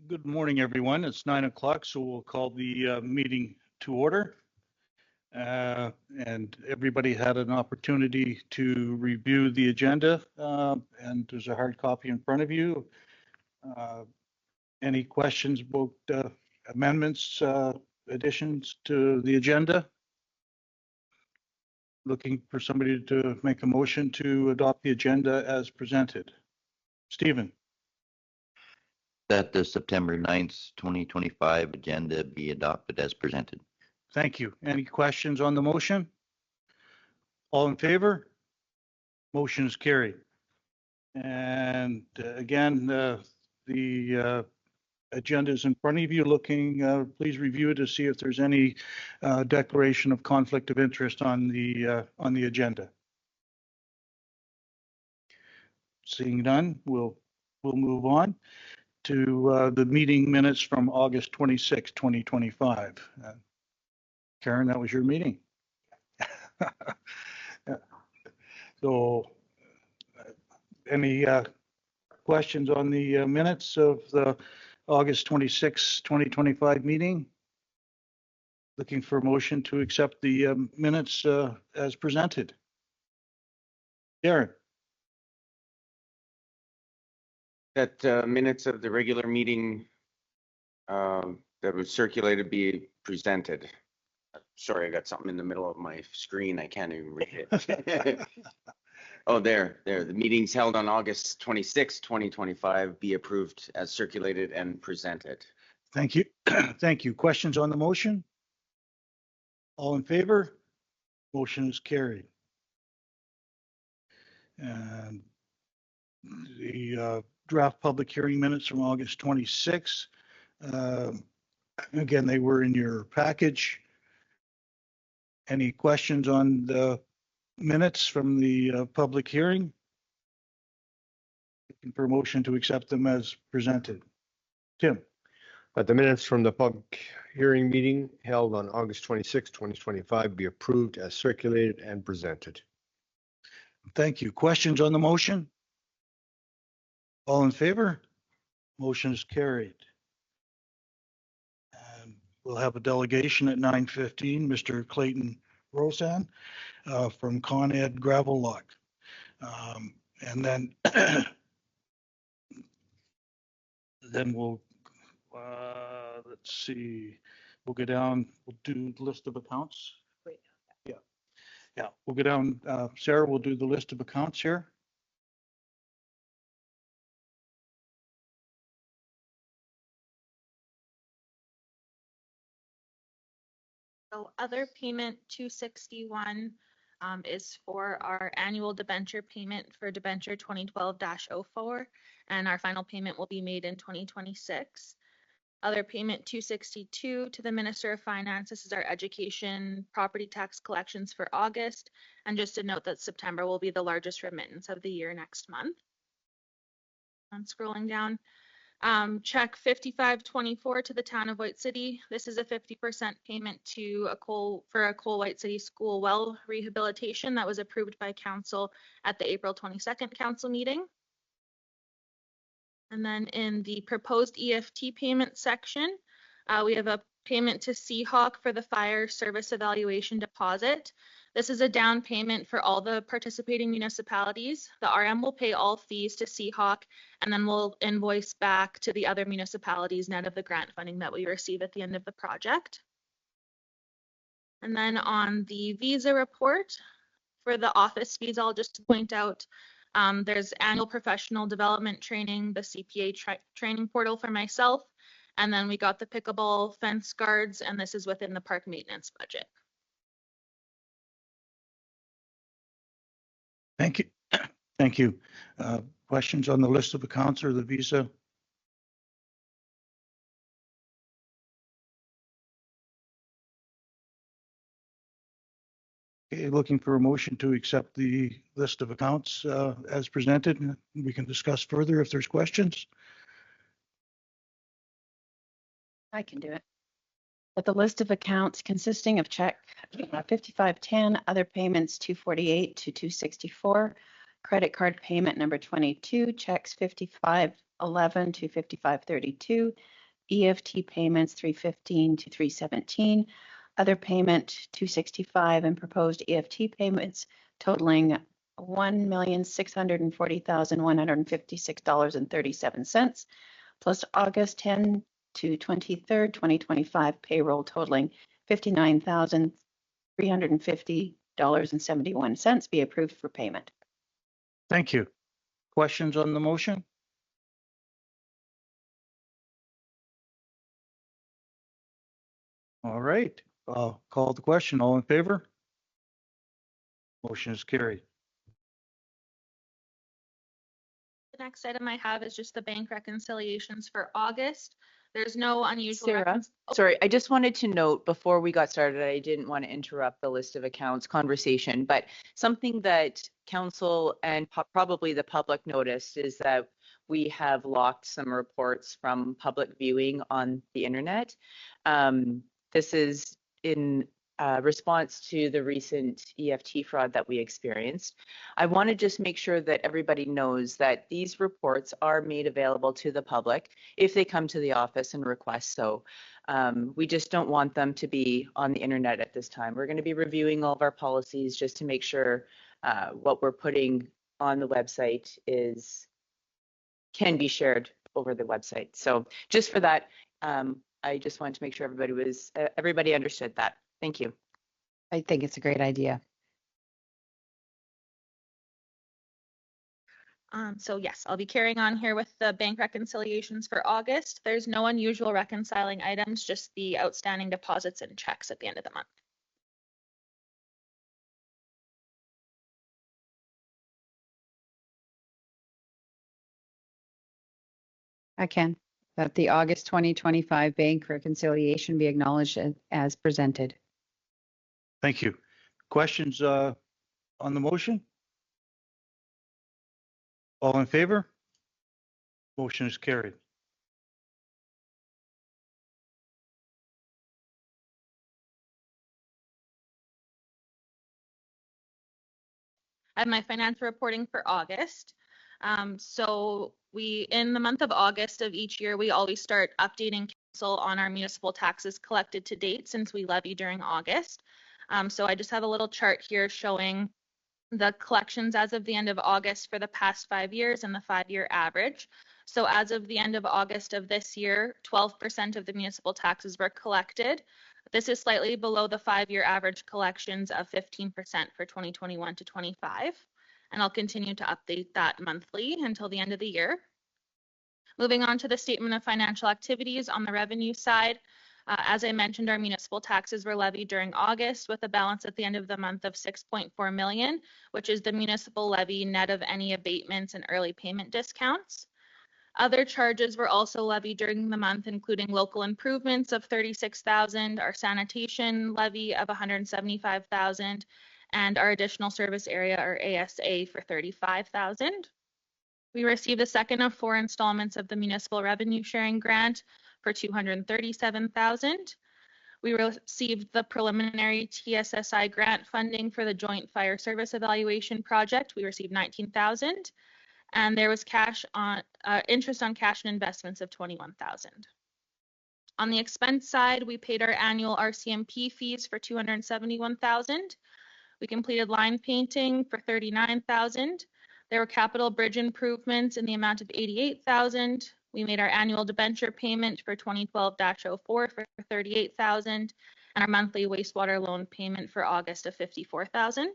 Good morning, everyone. It's 9 o'clock, so we'll call the meeting to order. And everybody had an opportunity to review the agenda, and there's a hard copy in front of you. Any questions about amendments, additions to the agenda? Looking for somebody to make a motion to adopt the agenda as presented. Stephen. That the September 9th, 2025 agenda be adopted as presented. Thank you. Any questions on the motion? All in favor? Motion is carried. And again, the agenda is in front of you. Please review it to see if there's any declaration of conflict of interest on the agenda. Seeing none, we'll move on to the meeting minutes from August 26, 2025. Karen, that was your meeting. So, any questions on the minutes of the August 26, 2025 meeting? Looking for a motion to accept the minutes as presented. Darren. That minutes of the regular meeting that was circulated be presented. Sorry, I got something in the middle of my screen. I can't even read it. Oh, there. The meetings held on August 26, 2025 be approved as circulated and presented. Thank you. Thank you. Questions on the motion? All in favor? Motion is carried. And the draft public hearing minutes from August 26. Again, they were in your package. Any questions on the minutes from the public hearing? Looking for a motion to accept them as presented. Tim. The minutes from the public hearing meeting held on August 26, 2025 be approved as circulated and presented. Thank you. Questions on the motion? All in favor? Motion is carried. And we'll have a delegation at 9:15, Mr. Clayton Rosan from Con Ed Gravel Lock. And then we'll, let's see, we'll go down, we'll do the list of accounts. Yeah, we'll go down. Sarah will do the list of accounts here. So other payment 261 is for our annual debenture payment for debenture 2012-04, and our final payment will be made in 2026. Other payment 262 to the Minister of Finance. This is our education property tax collections for August. And just to note that September will be the largest remittance of the year next month. And scrolling down. Check 5524 to the town of White City. This is a 50% payment to for a Coal White City School well rehabilitation that was approved by council at the April 22nd council meeting. And then in the proposed EFT payment section, we have a payment to Seahawk for the fire service evaluation deposit. This is a down payment for all the participating municipalities. The RM will pay all fees to Seahawk, and then we'll invoice back to the other municipalities net of the grant funding that we receive at the end of the project. And then on the visa report for the office fees, I'll just point out there's annual professional development training, the CPA training portal for myself, and then we got the pickleball fence guards, and this is within the park maintenance budget. Thank you. Thank you. Questions on the list of accounts or the visa? Okay, looking for a motion to accept the list of accounts as presented. We can discuss further if there's questions. I can do it. But the list of accounts consisting of check 5510, other payments 248 to 264, credit card payment number 22, checks 5511 11 to 5532, EFT payments 315 to 317, other payment 265, and proposed EFT payments totaling $1,640,156.37, plus August 10 to 23rd, 2025 payroll totaling $59,350.71 be approved for payment. Thank you. Questions on the motion? All right, I'll call the question. All in favor? Motion is carried. The next item I have is just the bank reconciliations for August. There's no unusual. Sarah, sorry, I just wanted to note before we got started, I didn't want to interrupt the list of accounts conversation, but something that council and probably the public noticed is that we have locked some reports from public viewing on the internet. This is in response to the recent EFT fraud that we experienced. I want to just make sure that everybody knows that these reports are made available to the public if they come to the office and request so. We just don't want them to be on the internet at this time. We're going to be reviewing all of our policies just to make sure what we're putting on the website can be shared over the website. So just for that, I just wanted to make sure everybody understood that. Thank you. I think it's a great idea. So yes, I'll be carrying on here with the bank reconciliations for August. There's no unusual reconciling items, just the outstanding deposits and checks at the end of the month. I can. That the August 2025 bank reconciliation be acknowledged as presented. Thank you. Questions on the motion? All in favor? Motion is carried. I have my financial reporting for August. So in the month of August of each year, we always start updating council on our municipal taxes collected to date since we levy during August. So I just have a little chart here showing the collections as of the end of August for the past 5 years and the 5-year average. So as of the end of August of this year, 12% of the municipal taxes were collected. This is slightly below the 5-year average collections of 15% for 2021 to 25. And I'll continue to update that monthly until the end of the year. Moving on to the statement of financial activities on the revenue side. As I mentioned, our municipal taxes were levied during August with a balance at the end of the month of $6.4 million, which is the municipal levy net of any abatements and early payment discounts. Other charges were also levied during the month, including local improvements of $36,000, our sanitation levy of $175,000, and our additional service area, or ASA, for $35,000. We received the second of 4 installments of the municipal revenue sharing grant for $237,000. We received the preliminary TSSI grant funding for the Joint Fire Service Evaluation Project. We received $19,000, and there was interest on cash and investments of $21,000. On the expense side, we paid our annual RCMP fees for $271,000. We completed line painting for $39,000. There were capital bridge improvements in the amount of $88,000. We made our annual debenture payment for 2012-04 for $38,000, and our monthly wastewater loan payment for August of $54,000.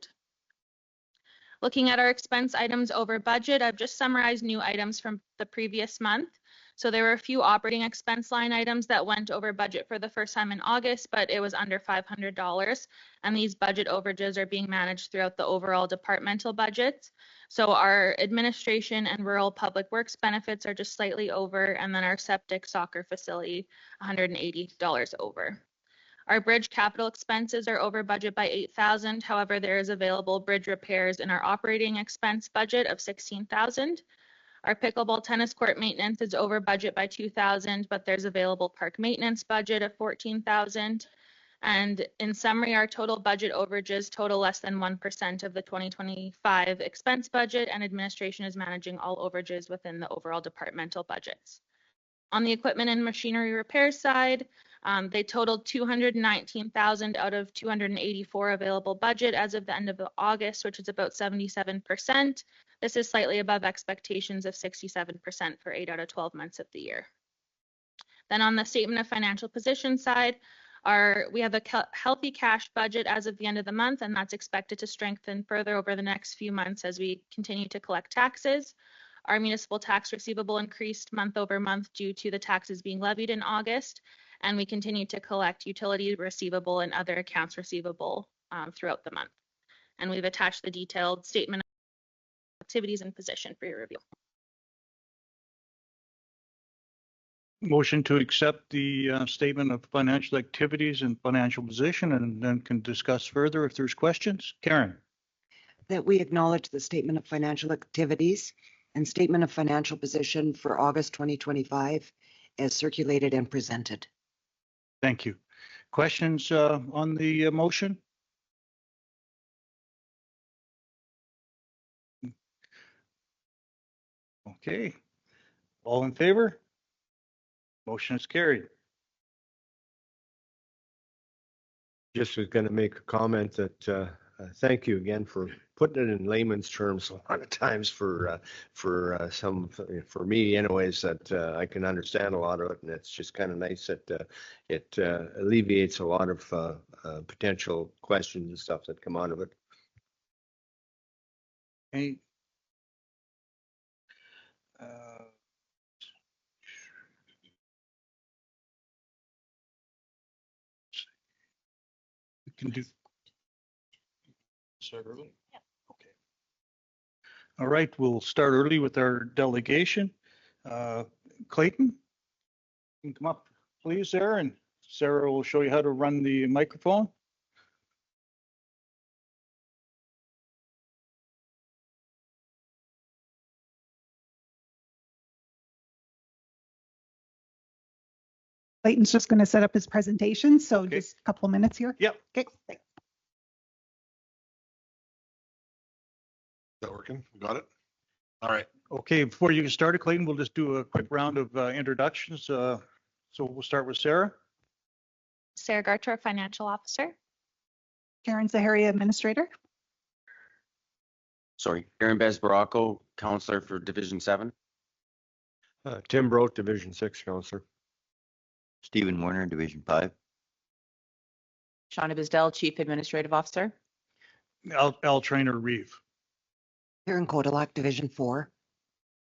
Looking at our expense items over budget, I've just summarized new items from the previous month. So there were a few operating expense line items that went over budget for the first time in August, but it was under $500. And these budget overages are being managed throughout the overall departmental budget. So our administration and rural public works benefits are just slightly over, and then our septic soccer facility, $180 over. Our bridge capital expenses are over budget by $8,000. However, there is available bridge repairs in our operating expense budget of $16,000. Our pickleball tennis court maintenance is over budget by $2,000, but there's available park maintenance budget of $14,000. And in summary, our total budget overages total less than 1% of the 2025 expense budget, and administration is managing all overages within the overall departmental budgets. On the equipment and machinery repair side, they totaled 219,000 out of 284 available budget as of the end of August, which is about 77%. This is slightly above expectations of 67% for 8 out of 12 months of the year. Then on the statement of financial position side, we have a healthy cash budget as of the end of the month, and that's expected to strengthen further over the next few months as we continue to collect taxes. Our municipal tax receivable increased month over month due to the taxes being levied in August, and we continue to collect utility receivable and other accounts receivable throughout the month. And we've attached the detailed statement of activities and position for your review. Motion to accept the statement of financial activities and financial position, and then can discuss further if there's questions. Karen? That we acknowledge the statement of financial activities and statement of financial position for August 2025 as circulated and presented. Thank you. Questions on the motion? Okay. All in favor? Motion is carried. Just was going to make a comment that thank you again for putting it in layman's terms a lot of times for me anyways, that I can understand a lot of it, and it's just kind of nice that it alleviates a lot of potential questions and stuff that come out of it. Okay. We can do. Start early? Yeah. Okay. All right, we'll start early with our delegation. Clayton, you can come up, please, there, and Sarah will show you how to run the microphone. Clayton's just going to set up his presentation, so Okay. just a couple of minutes here. Yep. Okay, thanks. Is that working? Got it? All right. Okay, before you get started, Clayton, we'll just do a quick round of introductions. So we'll start with Sarah. Sarah Garter, Financial Officer. Karen Zaharia, Administrator. Aaron Bezbaraco, Counselor for Division 7. Tim Brote, Division 6 Counselor. Stephen Warner, Division 5. Shauna Bisdell, Chief Administrative Officer. Al Trainer Reeve. Karen Kodalak, Division 4.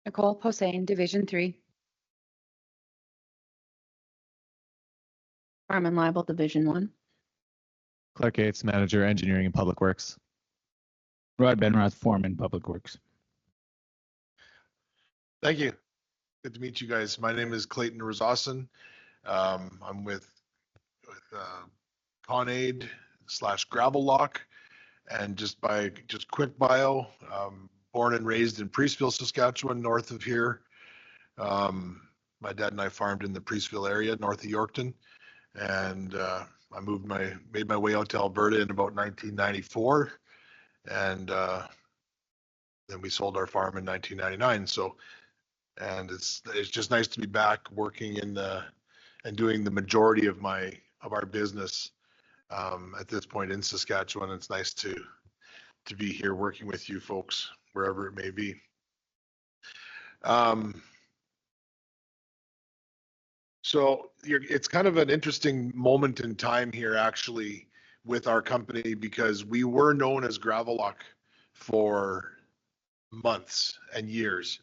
Nicole Posehn, Division 3. Carmen Liable, Division 1. Clark Yates, Manager, Engineering and Public Works. Rod Benroth, Foreman, Public Works. Thank you. Good to meet you guys. My name is Clayton Rosassen. I'm with ConAid / Gravel Lock. And just quick bio, born and raised in Priestville, Saskatchewan, north of here. My dad and I farmed in the Priestville area, north of Yorkton. And I made my way out to Alberta in about 1994. And then we sold our farm in 1999. And it's just nice to be back working and doing the majority of our business at this point in Saskatchewan. It's nice to be here working with you folks wherever it may be. So it's kind of an interesting moment in time here actually with our company, because we were known as Gravelock for months and years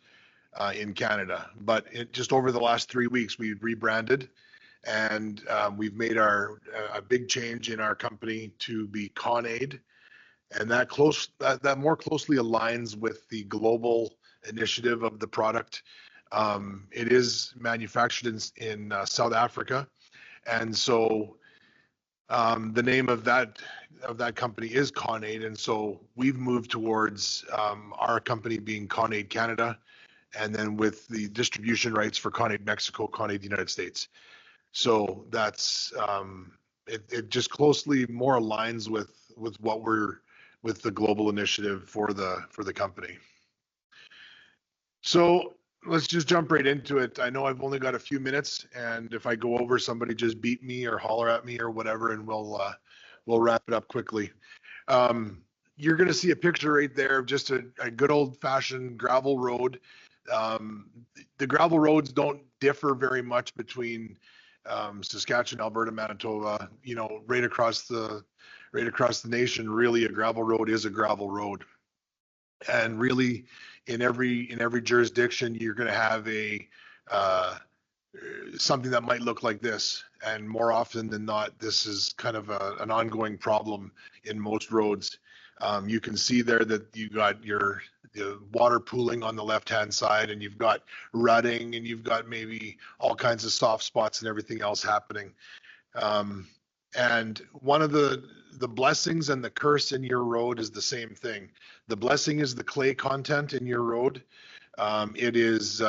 in Canada, but just over the last 3 weeks we rebranded, and we've made a big change in our company to be ConAid, and that more closely aligns with the global initiative of the product. It is manufactured in South Africa, and so the name of that company is ConAid, and so we've moved towards our company being ConAid Canada, and then with the distribution rights for ConAid Mexico, ConAid United States. So that's it just closely more aligns with what we're with the global initiative for the company. So let's just jump right into it. I know I've only got a few minutes, and if I go over, somebody just beat me or holler at me or whatever, and we'll wrap it up quickly. You're going to see a picture right there of just a good old-fashioned gravel road. The gravel roads don't differ very much between Saskatchewan, Alberta, Manitoba. You know, right across the nation, really, a gravel road is a gravel road. And really, in every jurisdiction, you're going to have a something that might look like this. And more often than not, this is kind of an ongoing problem in most roads. You can see there that you got the water pooling on the left-hand side, and you've got rutting, and you've got maybe all kinds of soft spots and everything else happening. And one of the blessings and the curse in your road is the same thing. The blessing is the clay content in your road. It is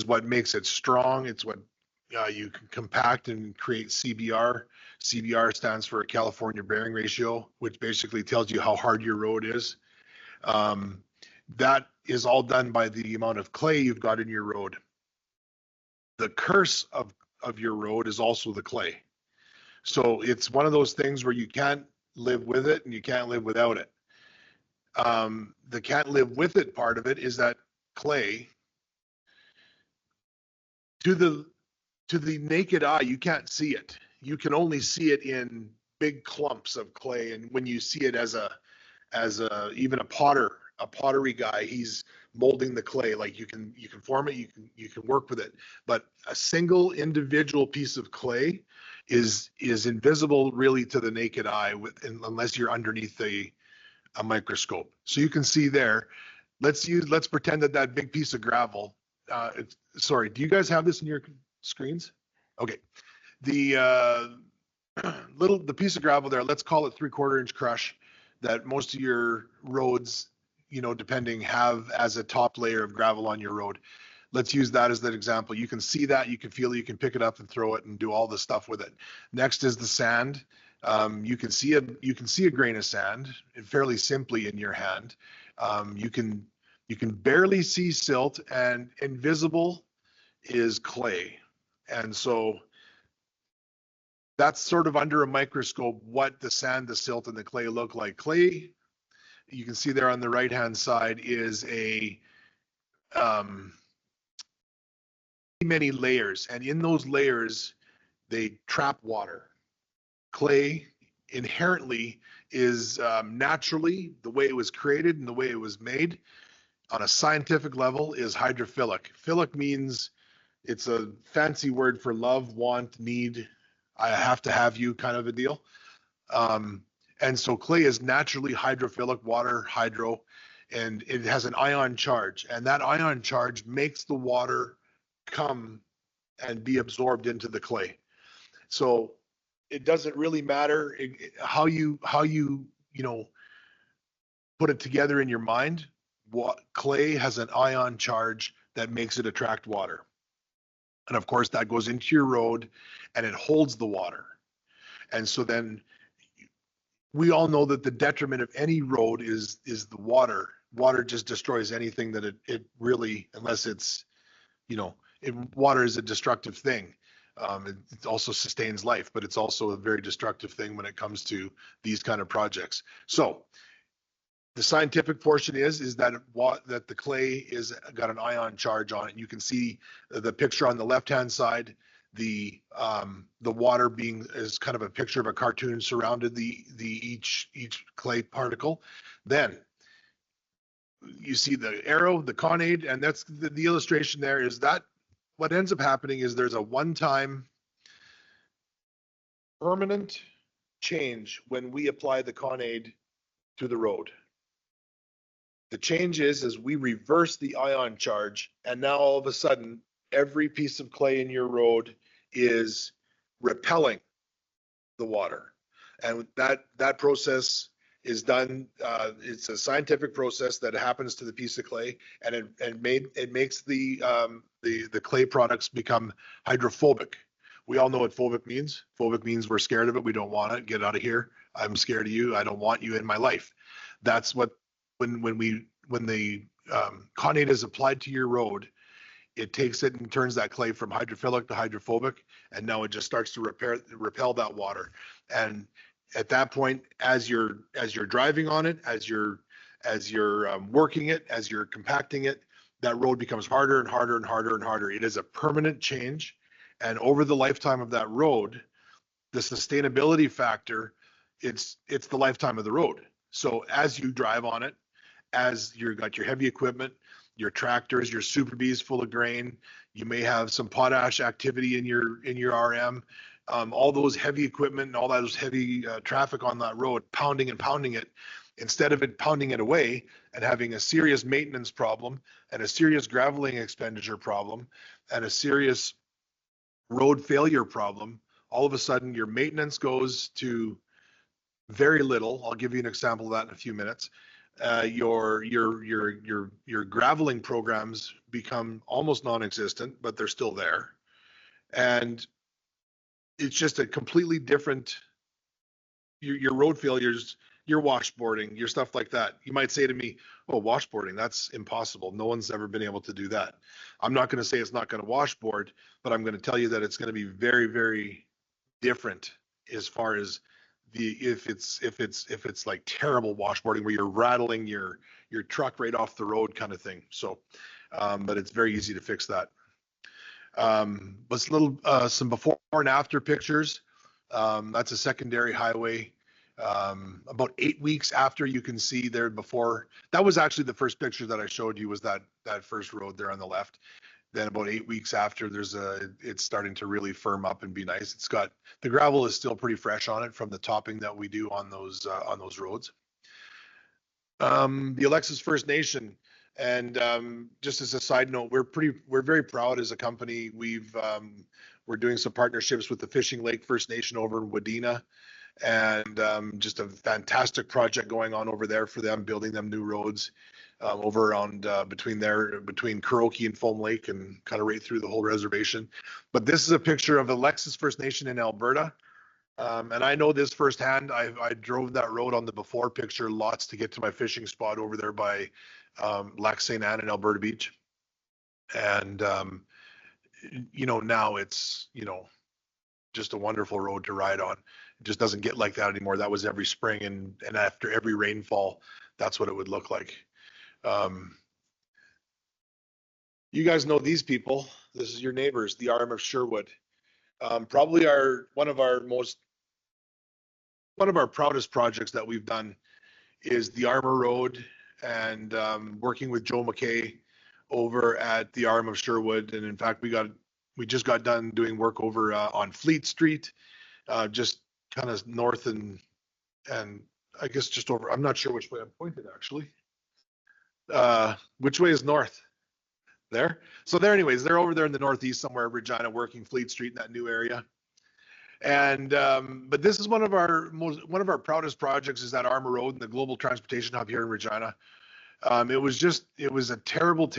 what makes it strong. It's what you can compact and create CBR. CBR stands for California Bearing Ratio, which basically tells you how hard your road is. That is all done by the amount of clay you've got in your road. The curse of your road is also the clay. So it's one of those things where you can't live with it and you can't live without it. The can't live with it part of it is that clay, to the naked eye, you can't see it. You can only see it in big clumps of clay. And when you see it as even a pottery guy, he's molding the clay. Like you can form it, you can work with it. But a single individual piece of clay is invisible really to the naked eye unless you're underneath a microscope. So you can see there. Let's pretend that big piece of gravel. Sorry, do you guys have this in your screens? Okay. The piece of gravel there, let's call it 3/4 inch crush, that most of your roads, you know, depending, have as a top layer of gravel on your road. Let's use that as that example. You can see that, you can feel it, you can pick it up and throw it and do all the stuff with it. Next is the sand. You can see a grain of sand fairly simply in your hand. You can barely see silt, and invisible is clay. And so that's sort of under a microscope what the sand, the silt, and the clay look like. Clay, you can see there on the right-hand side, is many layers, and in those layers, they trap water. Clay inherently is naturally, the way it was created and the way it was made, on a scientific level, is hydrophilic. Philic means, it's a fancy word for love, want, need, I have to have you kind of a deal. And so clay is naturally hydrophilic, water, hydro, and it has an ion charge. And that ion charge makes the water come and be absorbed into the clay. So it doesn't really matter how you put it together in your mind. Clay has an ion charge that makes it attract water. And of course, that goes into your road and it holds the water. And so then we all know that the detriment of any road is the water. Water just destroys anything that it really, unless it's, water is a destructive thing. It also sustains life, but it's also a very destructive thing when it comes to these kind of projects. So the scientific portion is that the clay is got an ion charge on it. You can see the picture on the left-hand side. The water is kind of a picture of a cartoon surrounded each clay particle. Then you see the arrow, the conade, and that's the illustration there. Is that what ends up happening is there's a one-time permanent change when we apply the conade to the road. The change is we reverse the ion charge, and now all of a sudden, every piece of clay in your road is repelling the water. And that process is done. It's a scientific process that happens to the piece of clay, and it makes the clay products become hydrophobic, We all know what phobic means. Phobic means we're scared of it. We don't want it. Get out of here. I'm scared of you. I don't want you in my life. That's what, when the Con-Aid is applied to your road, it takes it and turns that clay from hydrophilic to hydrophobic, and now it just starts to repel that water. And at that point, as you're driving on it, as you're working it, as you're compacting it, that road becomes harder and harder and harder and harder. It is a permanent change, and over the lifetime of that road, the sustainability factor, it's the lifetime of the road. So as you drive on it, as you've got your heavy equipment, your tractors, your Super Bs full of grain, you may have some potash activity in your RM, all those heavy equipment and all those heavy traffic on that road, pounding and pounding it, instead of it pounding it away and having a serious maintenance problem and a serious graveling expenditure problem and a serious road failure problem, all of a sudden your maintenance goes to very little. I'll give you an example of that in a few minutes. Your graveling programs become almost non-existent, but they're still there. And it's just a completely different, your road failures, your washboarding, your stuff like that. You might say to me, oh, washboarding, that's impossible. No one's ever been able to do that. I'm not going to say it's not going to washboard, but I'm going to tell you that it's going to be very, very different as far as if it's like terrible washboarding where you're rattling your truck right off the road kind of thing. So, but it's very easy to fix that. But some before and after pictures. That's a secondary highway. About 8 weeks after, you can see there before. That was actually the first picture that I showed you, was that first road there on the left. Then about 8 weeks after, it's starting to really firm up and be nice. It's got, the gravel is still pretty fresh on it from the topping that we do on those roads. The Alexis First Nation, and just as a side note, we're very proud as a company. We're doing some partnerships with the Fishing Lake First Nation over in Wadena, and just a fantastic project going on over there for them, building them new roads. Over around between Kuroki and Foam Lake, and kind of right through the whole reservation. But this is a picture of Alexis First Nation in Alberta. And I know this firsthand. I drove that road on the before picture lots to get to my fishing spot over there by Lac St. Anne and Alberta Beach. And, now it's, just a wonderful road to ride on. It just doesn't get like that anymore. That was every spring, and after every rainfall, that's what it would look like. You guys know these people. This is your neighbors, the RM of Sherwood. Probably one of our proudest projects that we've done is the Armour Road, and working with Joe McKay over at the RM of Sherwood. And in fact, we just got done doing work over on Fleet Street, just kind of north and I guess just over. I'm not sure which way I'm pointed actually. Which way is north? There. So there, anyways, they're over there in the northeast somewhere, Regina, working Fleet Street in that new area. And but this is one of our proudest projects, is that Armour Road and the global transportation hub here in Regina. It was a terrible,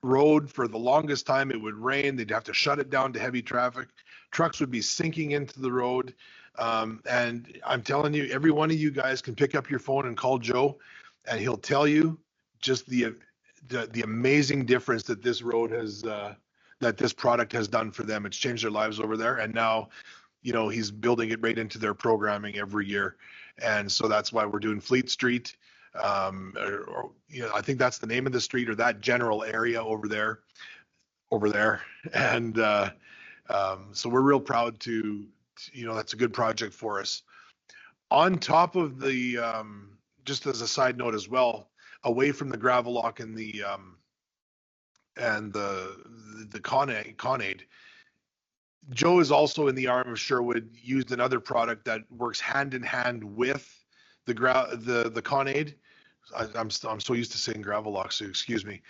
road for the longest time. It would rain. They'd have to shut it down to heavy traffic. Trucks would be sinking into the road. And I'm telling you, every one of you guys can pick up your phone and call Joe, and he'll tell you just the amazing difference that this road has, that this product has done for them. It's changed their lives over there. And now, he's building it right into their programming every year. And so that's why we're doing Fleet Street. I think that's the name of the street, or that general area over there. And so we're real proud to, that's a good project for us. On top of the, just as a side note as well, away from the Gravelock and the Con-Aid, Joe is also in the RM of Sherwood, used another product that works hand in hand with the Con-Aid. I'm so used to saying Gravelock, so excuse me.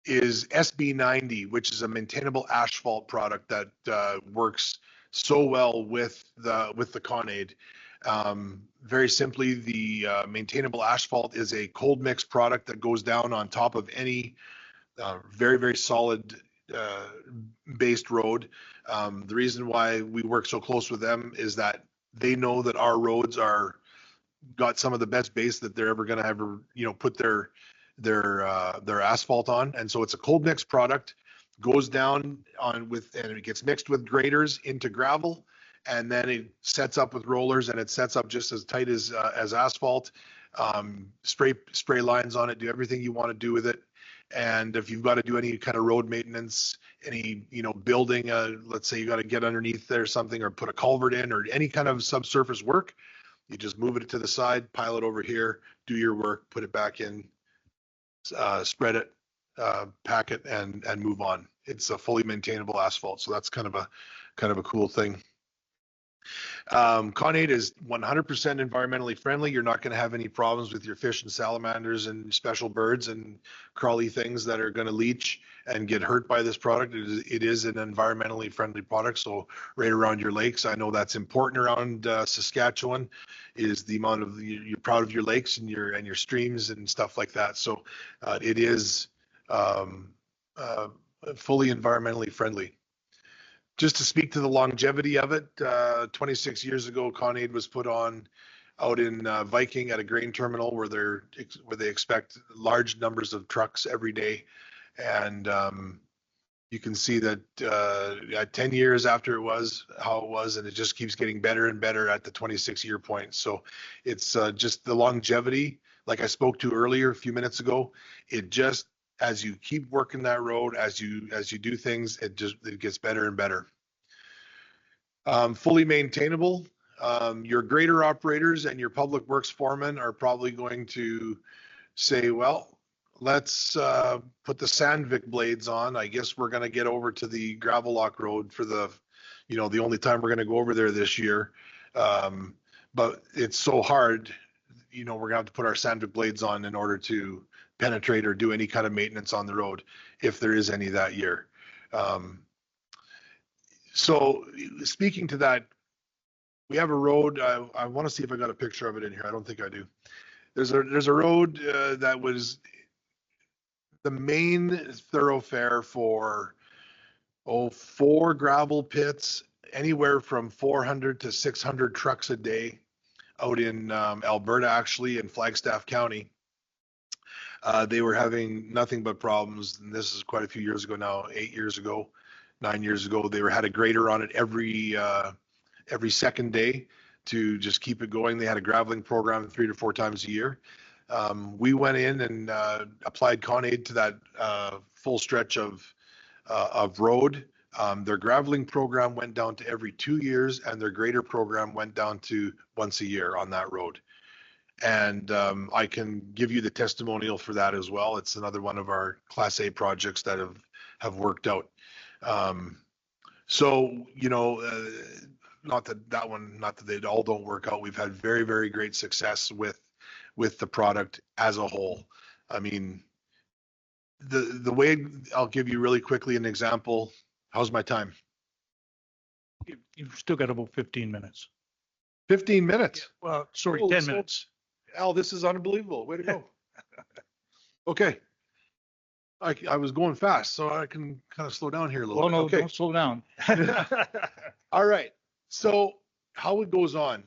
Is SB90, which is a maintainable asphalt product that works so well with the Con-Aid. Very simply, the maintainable asphalt is a cold mix product that goes down on top of any very, very solid based road. The reason why we work so close with them is that they know that our roads are got some of the best base that they're ever going to ever, put their asphalt on. And so it's a cold mix product, goes down and it gets mixed with graders into gravel, and then it sets up with rollers, and it sets up just as tight as asphalt. Spray lines on it, do everything you want to do with it. And if you've got to do any kind of road maintenance, any, building, let's say you got to get underneath there or something, or put a culvert in, or any kind of subsurface work, you just move it to the side, pile it over here, do your work, put it back in, spread it, pack it, and move on. It's a fully maintainable asphalt, so that's kind of a cool thing. Con 8 is 100% environmentally friendly. You're not going to have any problems with your fish and salamanders and special birds and crawly things that are going to leach and get hurt by this product. It is an environmentally friendly product. So right around your lakes, I know that's important around Saskatchewan, is the amount of you're proud of your lakes and your streams and stuff like that. So it is fully environmentally friendly. Just to speak to the longevity of it, 26 years ago, Con 8 was put on out in Viking at a grain terminal where they expect large numbers of trucks every day. And you can see that 10 years after it was how it was, and it just keeps getting better and better at the 26-year point. So it's just the longevity, like I spoke to earlier a few minutes ago, it just, as you keep working that road, as you do things, it gets better and better. Fully maintainable. Your grader operators and your public works foremen are probably going to say, well, let's put the Sandvik blades on. I guess we're going to get over to the Gravelock Road for the only time we're going to go over there this year. But it's so hard, we're going to have to put our Sandvik blades on in order to penetrate or do any kind of maintenance on the road, if there is any that year. So speaking to that, we have a road. I want to see if I got a picture of it in here. I don't think I do. There's a road that was the main thoroughfare for 4 gravel pits, anywhere from 400 to 600 trucks a day out in Alberta, actually, in Flagstaff County. They were having nothing but problems, and this is quite a few years ago now, 8 years ago, 9 years ago. They had a grader on it every second day to just keep it going. They had a graveling program 3 to 4 times a year. We went in and applied Con 8 to that full stretch of road. Their graveling program went down to every 2 years, and their grader program went down to once a year on that road. And I can give you the testimonial for that as well. It's another one of our Class A projects that have worked out. So, not that they all don't work out. We've had very, very great success with the product as a whole. I mean, the way, I'll give you really quickly an example. How's my time? You've still got about 15 minutes. 15 minutes? Well, sorry, Oh, 10 so- minutes. Al, this is unbelievable. Way to go. Okay. I was going fast, so I can kind of slow down here a little Oh, bit. no, Okay. don't slow down. All right. So how it goes on,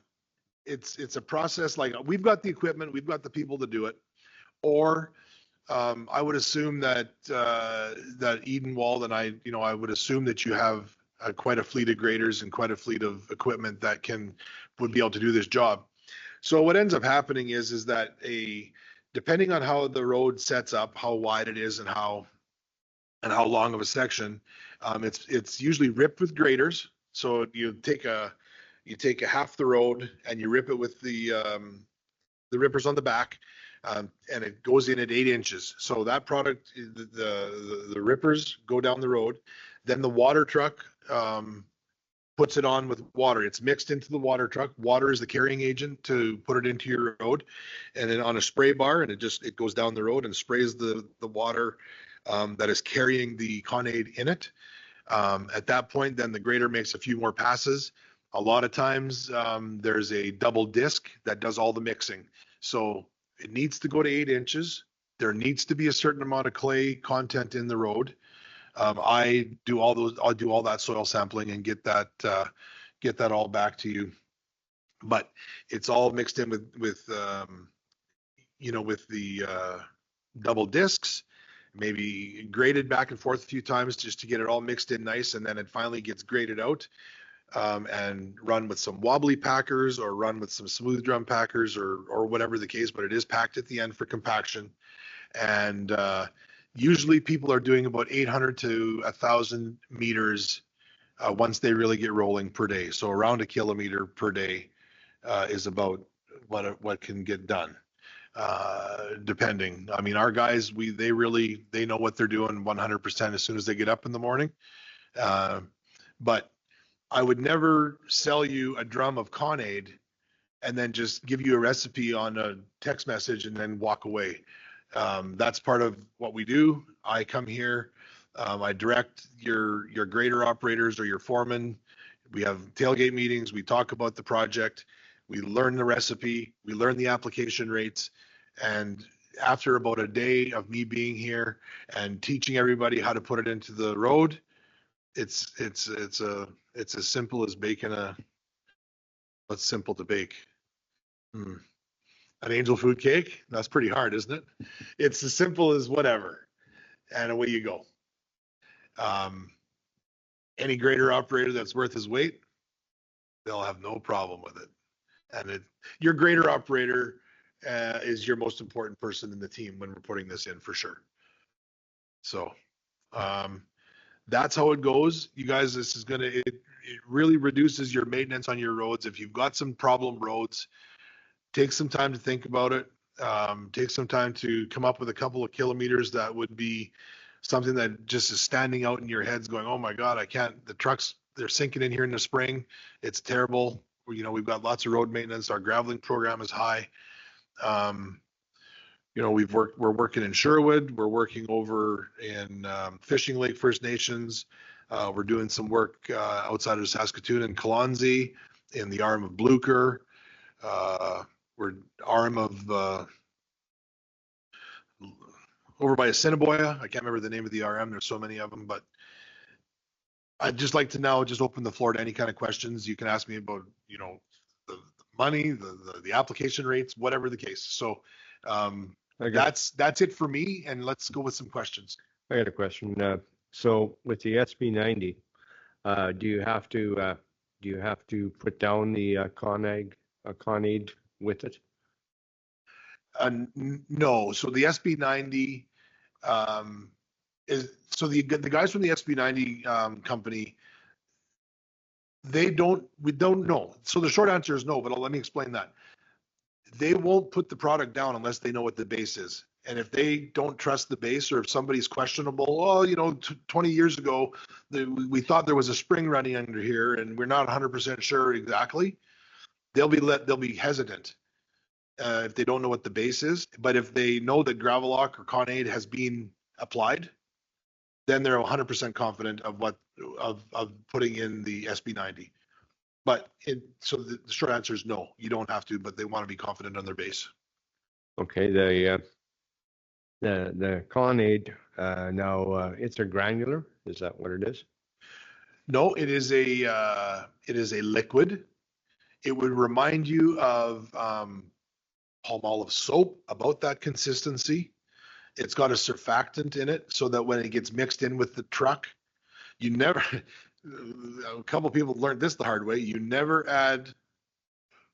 it's a process. Like, we've got the equipment, we've got the people to do it. Or I would assume that Edenwold, and I would assume that you have quite a fleet of graders and quite a fleet of equipment that would be able to do this job. So what ends up happening is that depending on how the road sets up, how wide it is, and how long of a section, it's usually ripped with graders. So you take a half the road and you rip it with the rippers on the back, and it goes in at 8 inches. So that product, the rippers go down the road, then the water truck puts it on with water. It's mixed into the water truck. Water is the carrying agent to put it into your road, and then on a spray bar, and it goes down the road and sprays the water that is carrying the Con 8 in it. At that point, then the grader makes a few more passes. A lot of times there's a double disc that does all the mixing. So it needs to go to 8 inches. There needs to be a certain amount of clay content in the road. I do all those, I'll do all that soil sampling and get that all back to you. But it's all mixed in with with the double discs, maybe graded back and forth a few times just to get it all mixed in nice, and then it finally gets graded out and run with some wobbly packers or run with some smooth drum packers or whatever the case, but it is packed at the end for compaction. And usually people are doing about 800 to 1,000 meters once they really get rolling per day. So around a kilometer per day is about what can get done. Depending. I mean, our guys, they know what they're doing 100% as soon as they get up in the morning. But I would never sell you a drum of Con-Aid and then just give you a recipe on a text message and then walk away. That's part of what we do. I come here, I direct your grader operators or your foreman. We have tailgate meetings. We talk about the project. We learn the recipe. We learn the application rates. And after about a day of me being here and teaching everybody how to put it into the road, it's as simple as baking what's simple to bake? An angel food cake? That's pretty hard, isn't it? It's as simple as whatever. And away you go. Any grader operator that's worth his weight, they'll have no problem with it. And your grader operator is your most important person in the team when we're putting this in, for sure. So that's how it goes. You guys, this is it really reduces your maintenance on your roads. If you've got some problem roads, take some time to think about it. Take some time to come up with a couple of kilometers that would be something that just is standing out in your heads going, oh my God, I can't, the trucks, they're sinking in here in the spring. It's terrible. We've got lots of road maintenance. Our graveling program is high. We're working in Sherwood. We're working over in Fishing Lake First Nations. We're doing some work outside of Saskatoon and Kalonzi in the arm of Blucher. We're arm of over by Assiniboia. I can't remember the name of the RM. There's so many of them, but I'd just like to now just open the floor to any kind of questions. You can ask me about, the money, the application rates, whatever the case. So that's it for me, and let's go with some questions. I got a question. So with the SB 90, do you have to put down the Con-Aid with it? No. So the SB 90 is, so the guys from the SB 90 company, we don't know. So the short answer is no, but let me explain that. They won't put the product down unless they know what the base is. And if they don't trust the base, or if somebody's questionable, 20 years ago, we thought there was a spring running under here and we're not 100% sure exactly, they'll be hesitant if they don't know what the base is. But if they know that Gravelock or Con-Aid has been applied, then they're 100% confident of putting in the SB90. But so the short answer is no, you don't have to, but they want to be confident on their base. Okay, the Con-Aid now it's a granular. Is that what it is? No, it is a liquid. It would remind you of palm olive soap, about that consistency. It's got a surfactant in it so that when it gets mixed in with the truck, a couple people learned this the hard way. You never add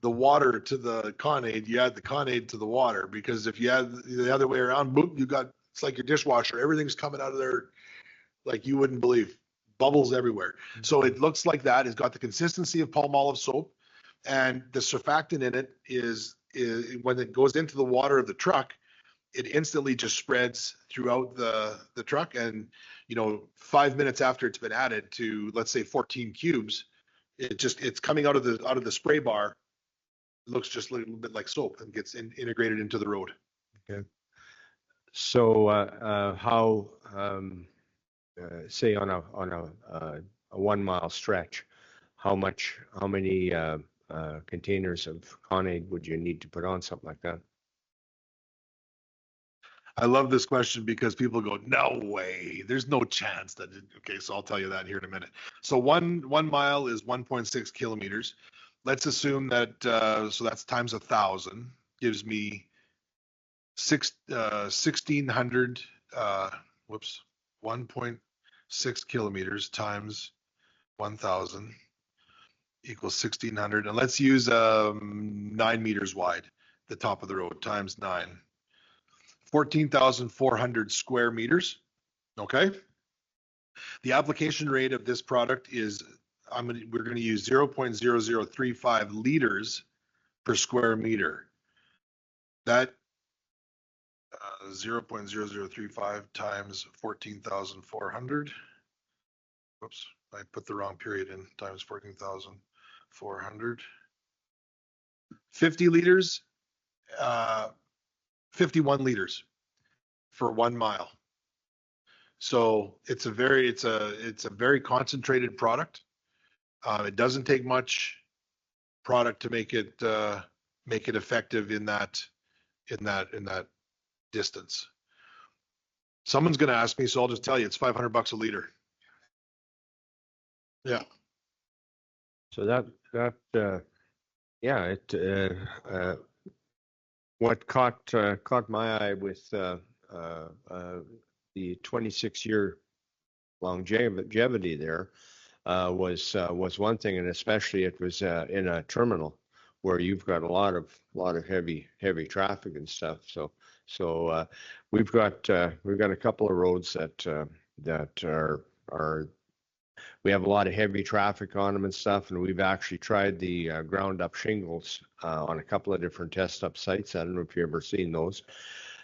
the water to the Con-Aid, you add the Con-Aid to the water, because if you add the other way around, boom, it's like your dishwasher. Everything's coming out of there like you wouldn't believe. Bubbles everywhere. So it looks like that. It's got the consistency of palm olive soap, and the surfactant in it is when it goes into the water of the truck, it instantly just spreads throughout the truck. And 5 minutes after it's been added to, let's say, 14 cubes, it's coming out of the spray bar. It looks just a little bit like soap and gets integrated into the road. Okay. So how say on a 1 mile stretch, how many containers of Con-Aid would you need to put on something like that? I love this question because people go, no way, there's no chance that, okay, so I'll tell you that here in a minute. So one mile is 1.6 kilometers. Let's assume that, so that's times 1,000 gives me 1,600, 1.6 kilometers times 1,000 equals 1,600. And let's use 9 meters wide, the top of the road, times 9. 14,400 square meters. Okay. The application rate of this product is, we're going to use 0.0035 liters per square meter. That 0.0035 times 14,400. Whoops, I put the wrong period in, times 14,400. 50 liters, 51 liters for 1 mile. So it's a very concentrated product. It doesn't take much product to make it effective in that distance. Someone's going to ask me, so I'll just tell you, it's $500 a liter. Yeah. So what caught my eye with the 26-year longevity there was one thing, and especially it was in a terminal where you've got a lot of heavy traffic and stuff. So we've got a couple of roads that are we have a lot of heavy traffic on them and stuff, and we've actually tried the ground up shingles on a couple of different test up sites. I don't know if you've ever seen those.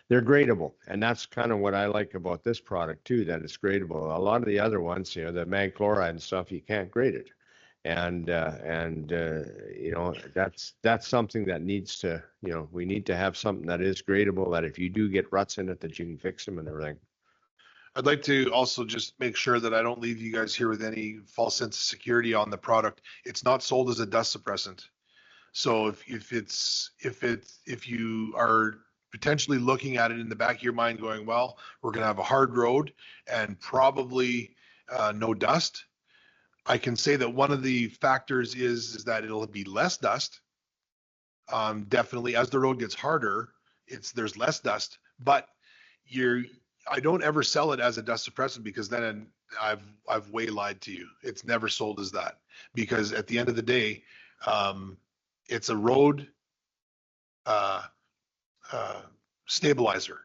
They're gradable, and that's kind of what I like about this product too, that it's gradable. A lot of the other ones, the mag chloride and stuff, you can't grade it. And that's something that needs to, we need to have something that is gradable, that if you do get ruts in it, that you can fix them and everything. I'd like to also just make sure that I don't leave you guys here with any false sense of security on the product. It's not sold as a dust suppressant. So if you are potentially looking at it in the back of your mind going, well, we're going to have a hard road and probably no dust, I can say that one of the factors is that it'll be less dust. Definitely, as the road gets harder, there's less dust, but I don't ever sell it as a dust suppressant, because then I've way lied to you. It's never sold as that, because at the end of the day, it's a road stabilizer.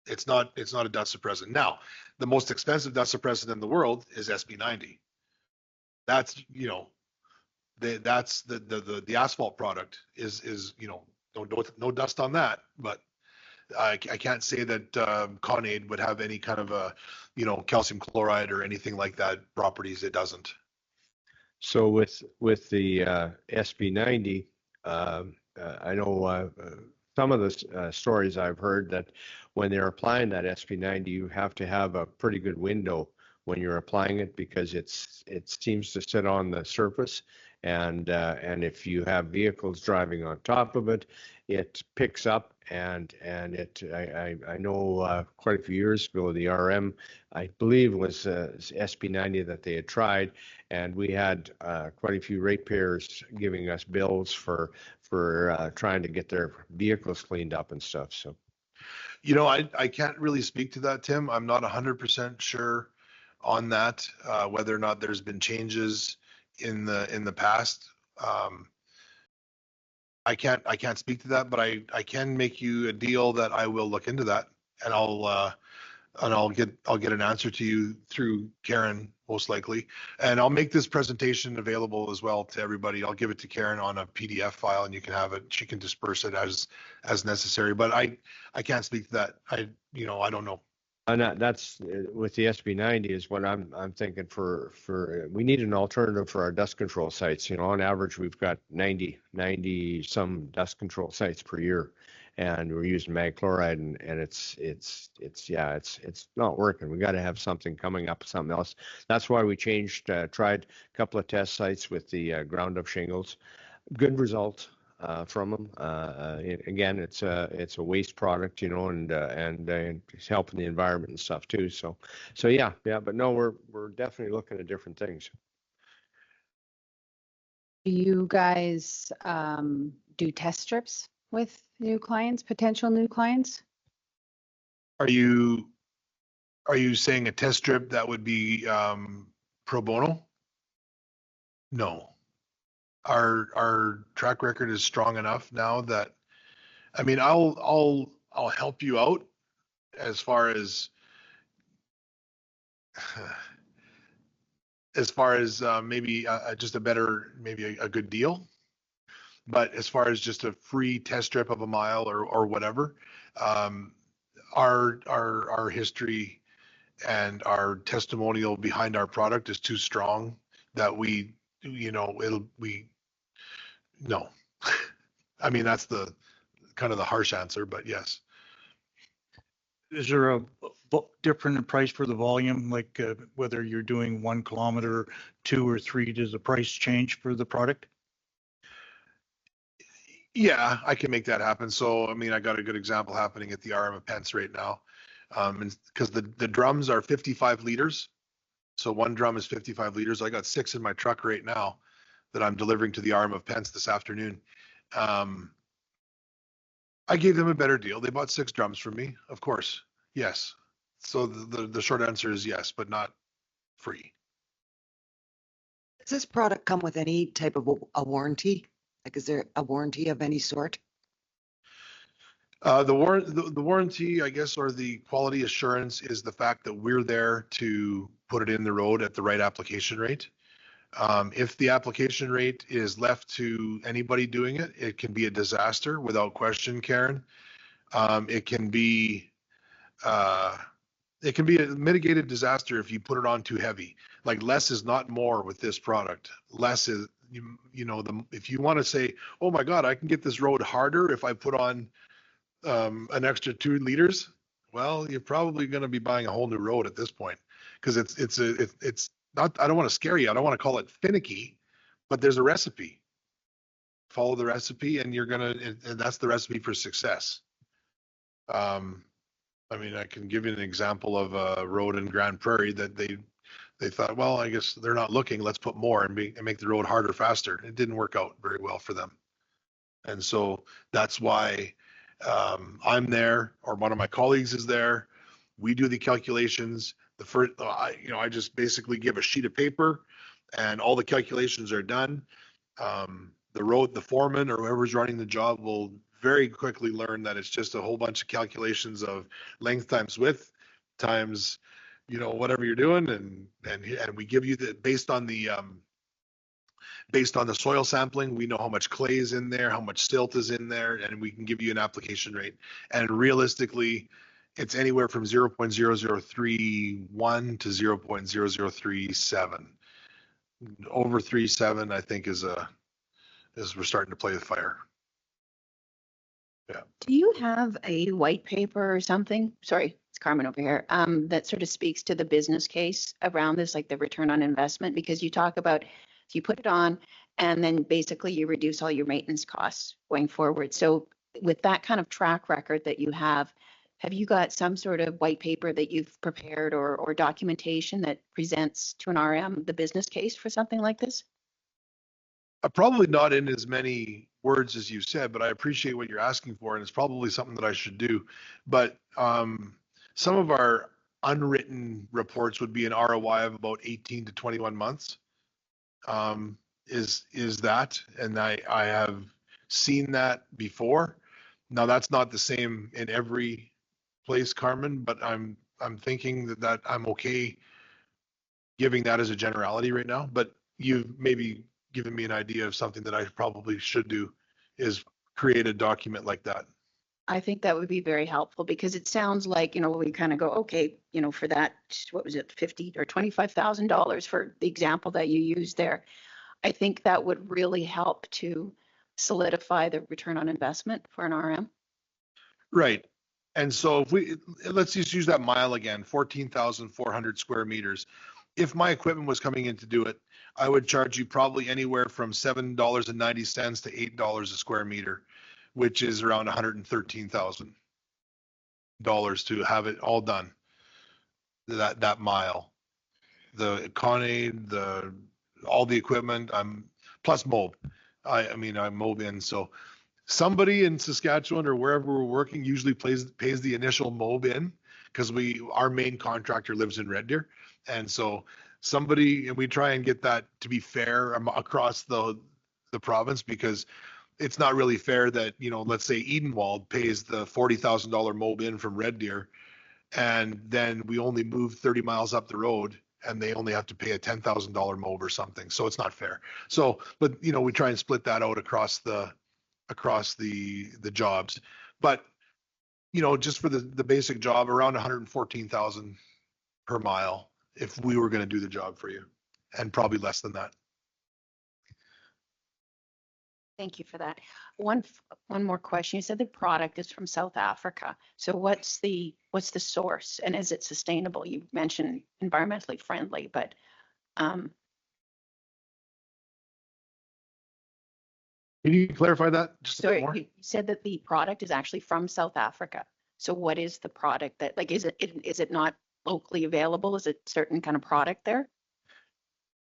It's not a dust suppressant. Now, the most expensive dust suppressant in the world is SB90. That's that's the asphalt product is no dust on that, but I can't say that Conade would have any kind of a calcium chloride or anything like that properties. It doesn't. So with the SB90, I know some of the stories I've heard that when they're applying that SB90, you have to have a pretty good window when you're applying it, because it seems to sit on the surface, and if you have vehicles driving on top of it, it picks up, and I know quite a few years ago, the RM, I believe, was SB90 that they had tried, and we had quite a few ratepayers giving us bills for trying to get their vehicles cleaned up and stuff. So, I can't really speak to that, Tim. I'm not 100% sure on that, whether or not there's been changes in the past. I can't speak to that, but I can make you a deal that I will look into that, and I'll get an answer to you through Karen, most likely, and I'll make this presentation available as well to everybody. I'll give it to Karen on a PDF file, and you can have it. She can disperse it as necessary, but I can't speak to that. I don't know. And that's with the SB90 is what I'm thinking for we need an alternative for our dust control sites. On average, we've got 90 some dust control sites per year, and we're using mag chloride, and it's not working. We got to have something coming up, something else. That's why we tried a couple of test sites with the ground up shingles. Good result. from them. Again, it's a waste product, and it's helping the environment and stuff too. So yeah. But no, we're definitely looking at different things. Do you guys do test strips with new clients, potential new clients? Are you saying a test strip that would be pro bono? No. Our track record is strong enough now that, I mean, I'll help you out as far as maybe just a better, maybe a good deal. But as far as just a free test strip of a mile or whatever, our history and our testimonial behind our product is too strong that no. I mean, that's the kind of the harsh answer, but yes. Is there a different in price for the volume, like whether you're doing 1 kilometer, 2 or 3, does the price change for the product? Yeah, I can make that happen. So, I mean, I got a good example happening at the RM of Pence right now. And because the drums are 55 liters. So 1 drum is 55 liters. I got 6 in my truck right now that I'm delivering to the RM of Pence this afternoon. I gave them a better deal. They bought 6 drums from me, of course. Yes. So the short answer is yes, but not free. Does this product come with any type of a warranty? Like, is there a warranty of any sort? The warranty, I guess, or the quality assurance is the fact that we're there to put it in the road at the right application rate. If the application rate is left to anybody doing it, it can be a disaster without question, Karen. It can be a mitigated disaster if you put it on too heavy. Like, less is not more with this product. Less is, if you want to say, oh my God, I can get this road harder if I put on an extra 2 liters. Well, you're probably going to be buying a whole new road at this point, because it's not, I don't want to scare you. I don't want to call it finicky, but there's a recipe. Follow the recipe and and that's the recipe for success. I mean, I can give you an example of a road in Grand Prairie that they thought, well, I guess they're not looking, let's put more and make the road harder, faster. It didn't work out very well for them. And so that's why I'm there, or one of my colleagues is there. We do the calculations. I just basically give a sheet of paper and all the calculations are done. The foreman or whoever's running the job will very quickly learn that it's just a whole bunch of calculations of length times width times, whatever you're doing. And we give you based on the soil sampling, we know how much clay is in there, how much silt is in there, and we can give you an application rate. And realistically, it's anywhere from 0.0031 to 0.0037. Over 3.7, I think, is we're starting to play with fire. Yeah. Do you have a white paper or something? Sorry, it's Carmen over here. That sort of speaks to the business case around this, like the return on investment, because you talk about, so you put it on and then basically you reduce all your maintenance costs going forward. So with that kind of track record that you have you got some sort of white paper that you've prepared or documentation that presents to an RM the business case for something like this? Probably not in as many words as you said, but I appreciate what you're asking for, and it's probably something that I should do. But some of our unwritten reports would be an ROI of about 18 to 21 months. Is that, and I have seen that before. Now, that's not the same in every place, Carmen, but I'm thinking that I'm okay giving that as a generality right now. But you've maybe given me an idea of something that I probably should do, is create a document like that. I think that would be very helpful, because it sounds like, we kind of go, okay, for that, what was it, $50,000 or $25,000 for the example that you used there. I think that would really help to solidify the return on investment for an RM. Right. And so let's just use that mile again, 14,400 square meters. if my equipment was coming in to do it, I would charge you probably anywhere from $7.90 to $8 a square meter, which is around $113,000 to have it all done. That mile, the Conade, all the equipment, plus mob. I mean, I mob in, so somebody in Saskatchewan or wherever we're working usually pays the initial mob in, because our main contractor lives in Red Deer. And so and we try and get that to be fair across the province, because it's not really fair that, let's say Edenwold pays the $40,000 mob in from Red Deer, and then we only move 30 miles up the road and they only have to pay a $10,000 mob or something. So it's not fair. So, but we try and split that out across the jobs. But just for the basic job, around 114,000 per mile if we were going to do the job for you, and probably less than that. Thank you for that. One more question. You said the product is from South Africa. So what's the source, and is it sustainable? You mentioned environmentally friendly, but Can you clarify that just a bit sorry, more? you said that the product is actually from South Africa. So what is the product that, like, is it not locally available? Is it certain kind of product there?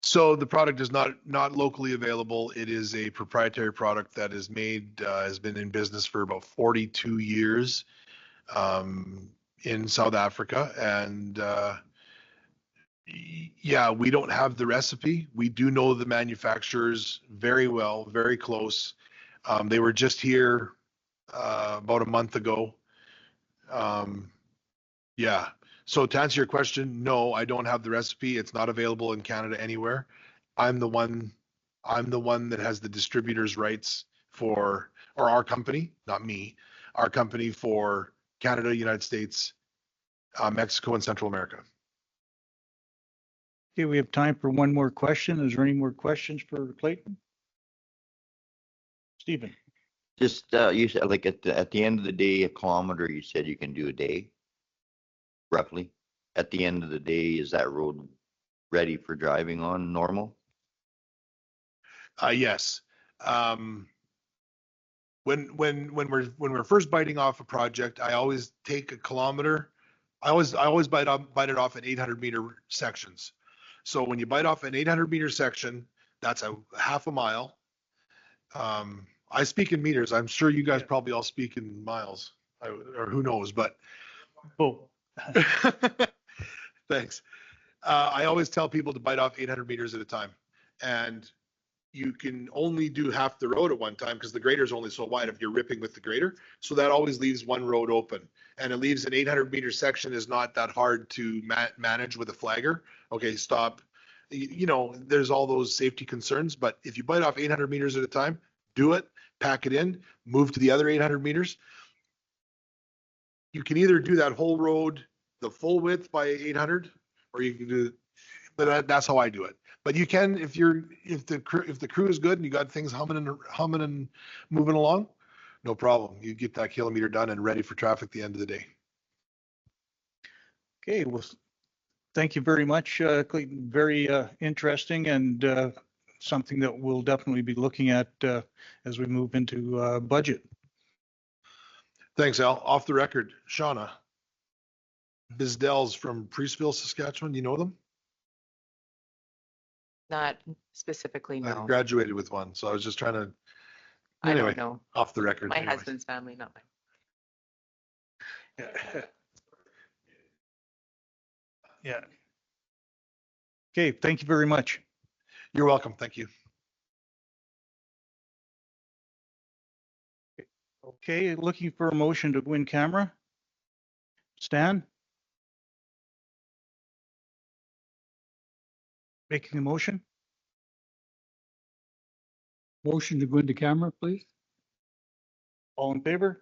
So the product is not locally available. It is a proprietary product that is made, has been in business for about 42 years in South Africa. And yeah, we don't have the recipe. We do know the manufacturers very well, very close. They were just here about a month ago. Yeah. So to answer your question, no, I don't have the recipe. It's not available in Canada anywhere. I'm the one that has the distributor's rights or our company, not me, our company for Canada, United States, Mexico, and Central America. Okay, we have time for one more question. Is there any more questions for Clayton? Stephen? Just, you said like at the end of the day, a kilometer, you said you can do a day, roughly. At the end of the day, is that road ready for driving on normal? Yes. When we're first biting off a project, I always take a kilometer. I always bite it off in 800-meter sections. So when you bite off an 800-meter section, that's a half a mile. I speak in meters. I'm sure you guys probably all speak in miles, or who knows, but. Oh. Thanks. I always tell people to bite off 800 meters at a time. And you can only do half the road at one time because the grader is only so wide if you're ripping with the grader. So that always leaves one road open. And it leaves an 800-meter section is not that hard to manage with a flagger. Okay, stop. There's all those safety concerns. But if you bite off 800 meters at a time, do it, pack it in, move to the other 800 meters. You can either do that whole road the full width by 800, or you can do, but that's how I do it. But you can, if the crew is good and you got things humming and moving along, no problem. You get that kilometer done and ready for traffic at the end of the day. Okay, well, thank you very much, Clayton. Very interesting, and something that we'll definitely be looking at as we move into budget. Thanks, Al. Off the record, Shauna Bizdell's from Priestville, Saskatchewan. You know them? Not specifically, I no. graduated with one, so I was just trying to. I Anyway, don't know. off the record. My anyway. husband's family, not mine. Yeah. Okay, thank you very much. You're welcome. Thank you. Okay, looking for a motion to go in camera. Stan? Making a motion? Motion to go into camera, please. All in favor?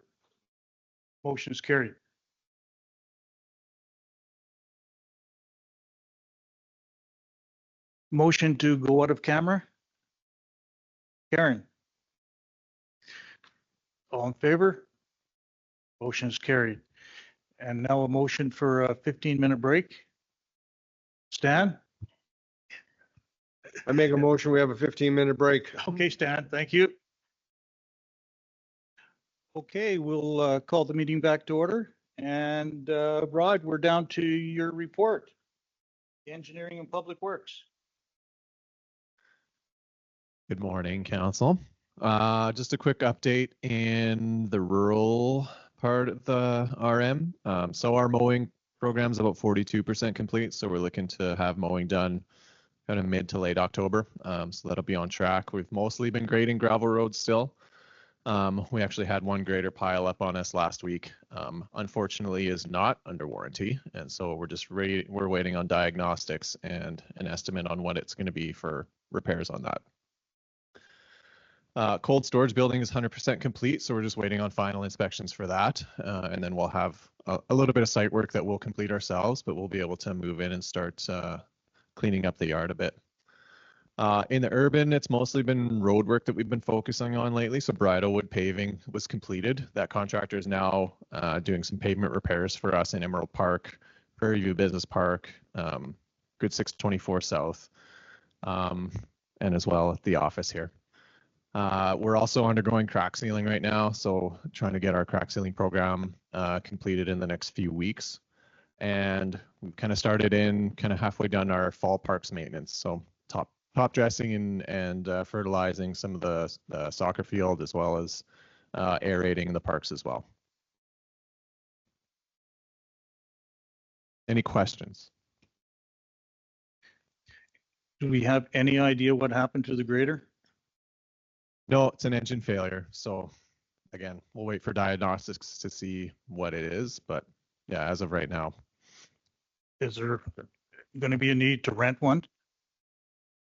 Motion is carried. Motion to go out of camera? Karen? All in favor? Motion is carried. And now a motion for a 15-minute break. Stan? I make a motion, we have a 15-minute break. Okay, Stan, thank you. Okay, we'll call the meeting back to order. And Rod, we're down to your report. Engineering and Public Works. Good morning, Council. Just a quick update in the rural part of the RM. So our mowing program is about 42% complete. So we're looking to have mowing done kind of mid to late October. So that'll be on track. We've mostly been grading gravel roads still. We actually had one grader pile up on us last week. Unfortunately, is not under warranty, and so we're waiting on diagnostics and an estimate on what it's going to be for repairs on that. Cold storage building is 100% complete, so we're just waiting on final inspections for that, and then we'll have a little bit of site work that we'll complete ourselves, but we'll be able to move in and start cleaning up the yard a bit. In the urban, it's mostly been road work that we've been focusing on lately. So Bridlewood paving was completed. That contractor is now doing some pavement repairs for us in Emerald Park, Prairie View Business Park, Good 624 South, and as well at the office here. We're also undergoing crack sealing right now. So trying to get our crack sealing program completed in the next few weeks. And we've kind of started in kind of halfway done our fall parks maintenance. So top dressing and fertilizing some of the soccer field, as well as aerating the parks as well. Any questions? Do we have any idea what happened to the grader? No, it's an engine failure. So again, we'll wait for diagnostics to see what it is. But yeah, as of right now. Is there going to be a need to rent one?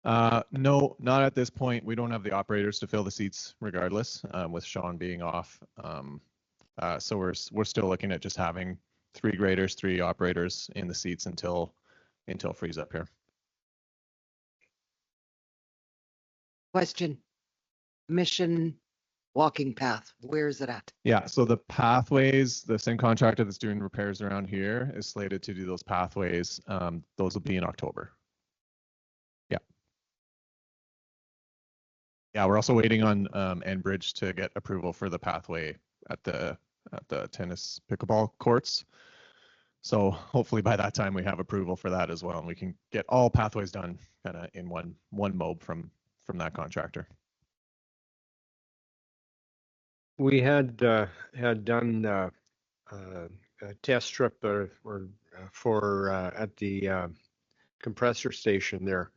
No, not at this point. We don't have the operators to fill the seats regardless, with Sean being off. So we're still looking at just having 3 graders, 3 operators in the seats until freeze up here. Question. Mission walking path, where is it at? Yeah, so the pathways, the same contractor that's doing repairs around here is slated to do those pathways. Those will be in October. Yeah. Yeah, we're also waiting on Enbridge to get approval for the pathway at the tennis pickleball courts. So hopefully by that time we have approval for that as well, and we can get all pathways done kind of in one mob from that contractor. We had done a test strip for at the compressor station there.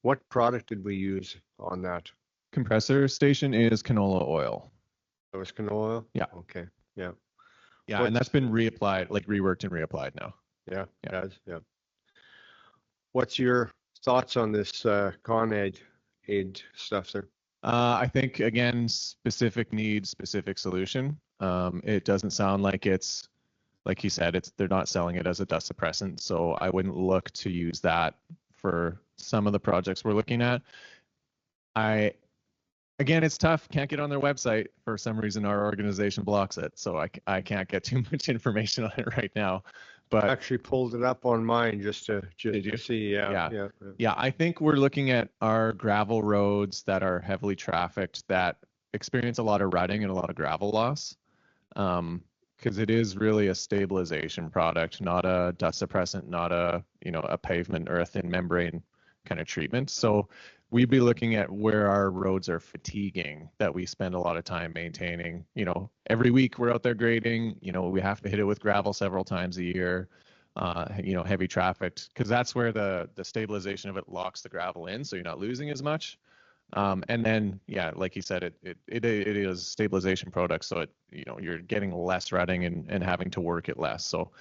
What product did we use on that? Compressor station is canola oil. That was canola oil? Yeah. Okay. Yeah. Yeah, and that's been reapplied, like reworked and reapplied now. Yeah. Yeah. Yeah. What's your thoughts on this Con Aid stuff, sir? I think, again, specific need, specific solution. It doesn't sound like it's, like he said, they're not selling it as a dust suppressant. So I wouldn't look to use that for some of the projects we're looking at. Again, it's tough. Can't get on their website. For some reason, our organization blocks it. So I can't get too much information on it right now. But I actually pulled it up on mine just to see. Yeah. I think we're looking at our gravel roads that are heavily trafficked that experience a lot of rutting and a lot of gravel loss. Because it is really a stabilization product, not a dust suppressant, not a pavement or a thin membrane kind of treatment. So we'd be looking at where our roads are fatiguing, that we spend a lot of time maintaining. Every week we're out there grading, we have to hit it with gravel several times a year, heavy traffic, because that's where the stabilization of it locks the gravel in, so you're not losing as much. And then, yeah, like you said, it is stabilization product, so you're getting less rutting and having to work it less. So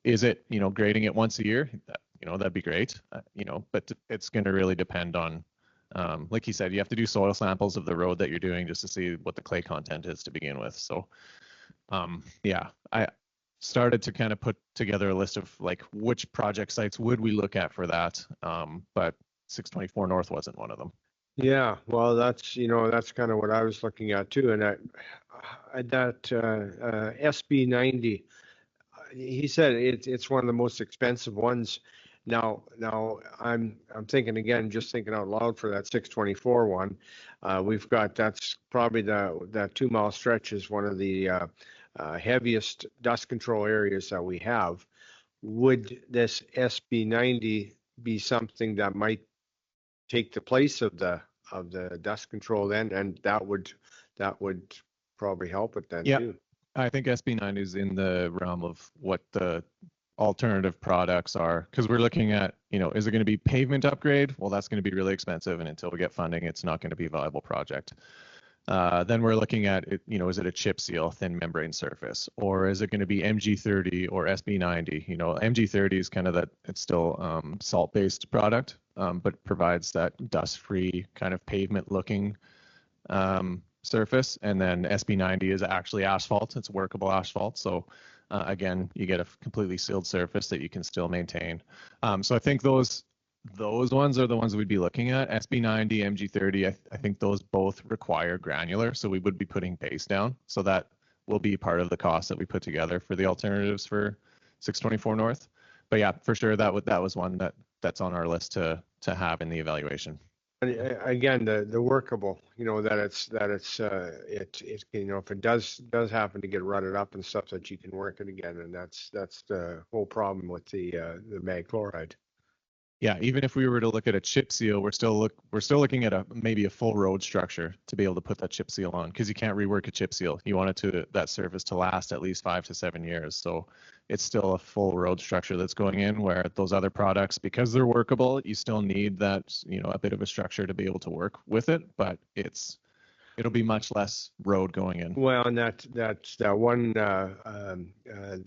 is it, grading it once a year? That'd be great, but it's going to really depend on, like you said, you have to do soil samples of the road that you're doing just to see what the clay content is to begin with. So, yeah, I started to kind of put together a list of like which project sites would we look at for that, but 624 North wasn't one of them. Yeah, well, that's kind of what I was looking at too. And that SB90, he said it's one of the most expensive ones. Now I'm thinking again, just thinking out loud for that 624 one. We've got, that's probably that 2 mile stretch is one of the heaviest dust control areas that we have. Would this SB90 be something that might take the place of the dust control then? And that would probably help it then Yeah. too. I think SB9 is in the realm of what the alternative products are, because we're looking at, is it going to be pavement upgrade? Well, that's going to be really expensive, and until we get funding, it's not going to be a viable project. Then we're looking at it, is it a chip seal, thin membrane surface, or is it going to be MG30 or SB90? MG30 is kind of that, it's still salt-based product, but provides that dust-free kind of pavement-looking surface. And then SB90 is actually asphalt. It's workable asphalt. So again, you get a completely sealed surface that you can still maintain. So I think those ones are the ones we'd be looking at. SB90, MG30, I think those both require granular. So we would be putting base down. So that will be part of the cost that we put together for the alternatives for 624 North. But yeah, for sure, that was one that's on our list to have in the evaluation. Again, the workable, that it's if it does happen to get rutted up and stuff, that you can work it again, and that's the whole problem with the mag chloride. Yeah, even if we were to look at a chip seal, we're still looking at maybe a full road structure to be able to put that chip seal on, because you can't rework a chip seal. You want that surface to last at least 5 to 7 years. So it's still a full road structure that's going in, where those other products, because they're workable, you still need that, a bit of a structure to be able to work with it, but it'll be much less road going in. Well, and that one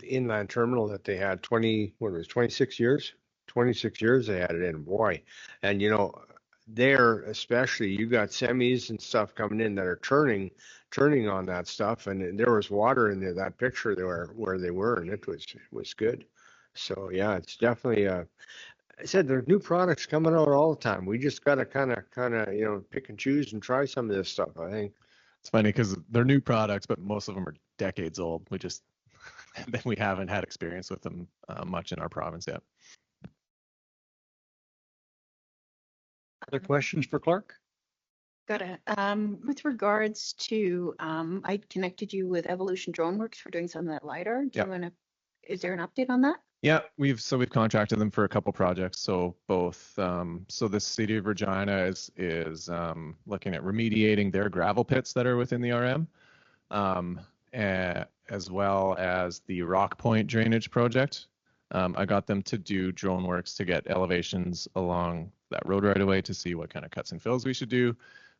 inland terminal that they had 26 years. 26 years they had it in, boy. And there especially, you got semis and stuff coming in that are turning on that stuff, and there was water in there, that picture there where they were, and it was good. So yeah, it's definitely I said there's new products coming out all the time. We just gotta kind of pick and choose and try some of this stuff, I think. It's funny because they're new products, but most of them are decades old. We haven't had experience with them much in our province yet. Other questions for Clark? Got it. With regards to, I connected you with Evolution Drone Works for doing some of that LiDAR. Is there an update on that? Yeah, we've contracted them for a couple projects. So both, so the city of Regina is looking at remediating their gravel pits that are within the RM, as well as the Rock Point drainage project. I got them to do drone works to get elevations along that road right away to see what kind of cuts and fills we should do.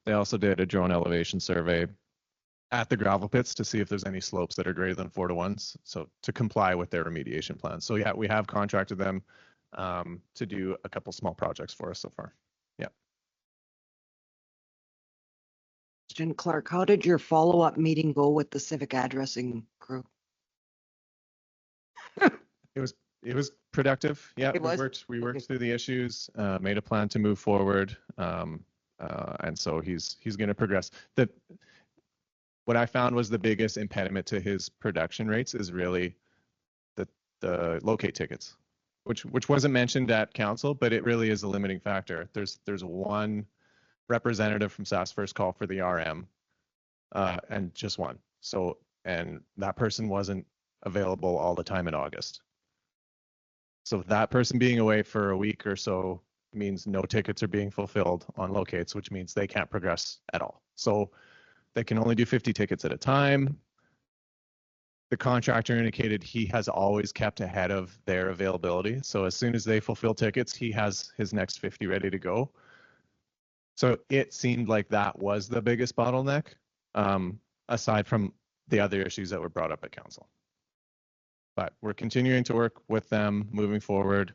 They also did a drone elevation survey at the gravel pits to see if there's any slopes that are greater than 4 to 1, so to comply with their remediation plan. So yeah, we have contracted them to do a couple small projects for us so far. Yeah. Question, Clark, how did your follow-up meeting go with the civic addressing crew? It was productive. Yeah, we worked through the issues, made a plan to move forward, and so he's going to progress. What I found was the biggest impediment to his production rates is really the locate tickets, which wasn't mentioned at council, but it really is a limiting factor. There's one representative from SAS First Call for the RM, and just one. So, and that person wasn't available all the time in August. So that person being away for a week or so means no tickets are being fulfilled on locates, which means they can't progress at all. So they can only do 50 tickets at a time. The contractor indicated he has always kept ahead of their availability. So as soon as they fulfill tickets, he has his next 50 ready to go. So it seemed like that was the biggest bottleneck, aside from the other issues that were brought up at council. But we're continuing to work with them moving forward.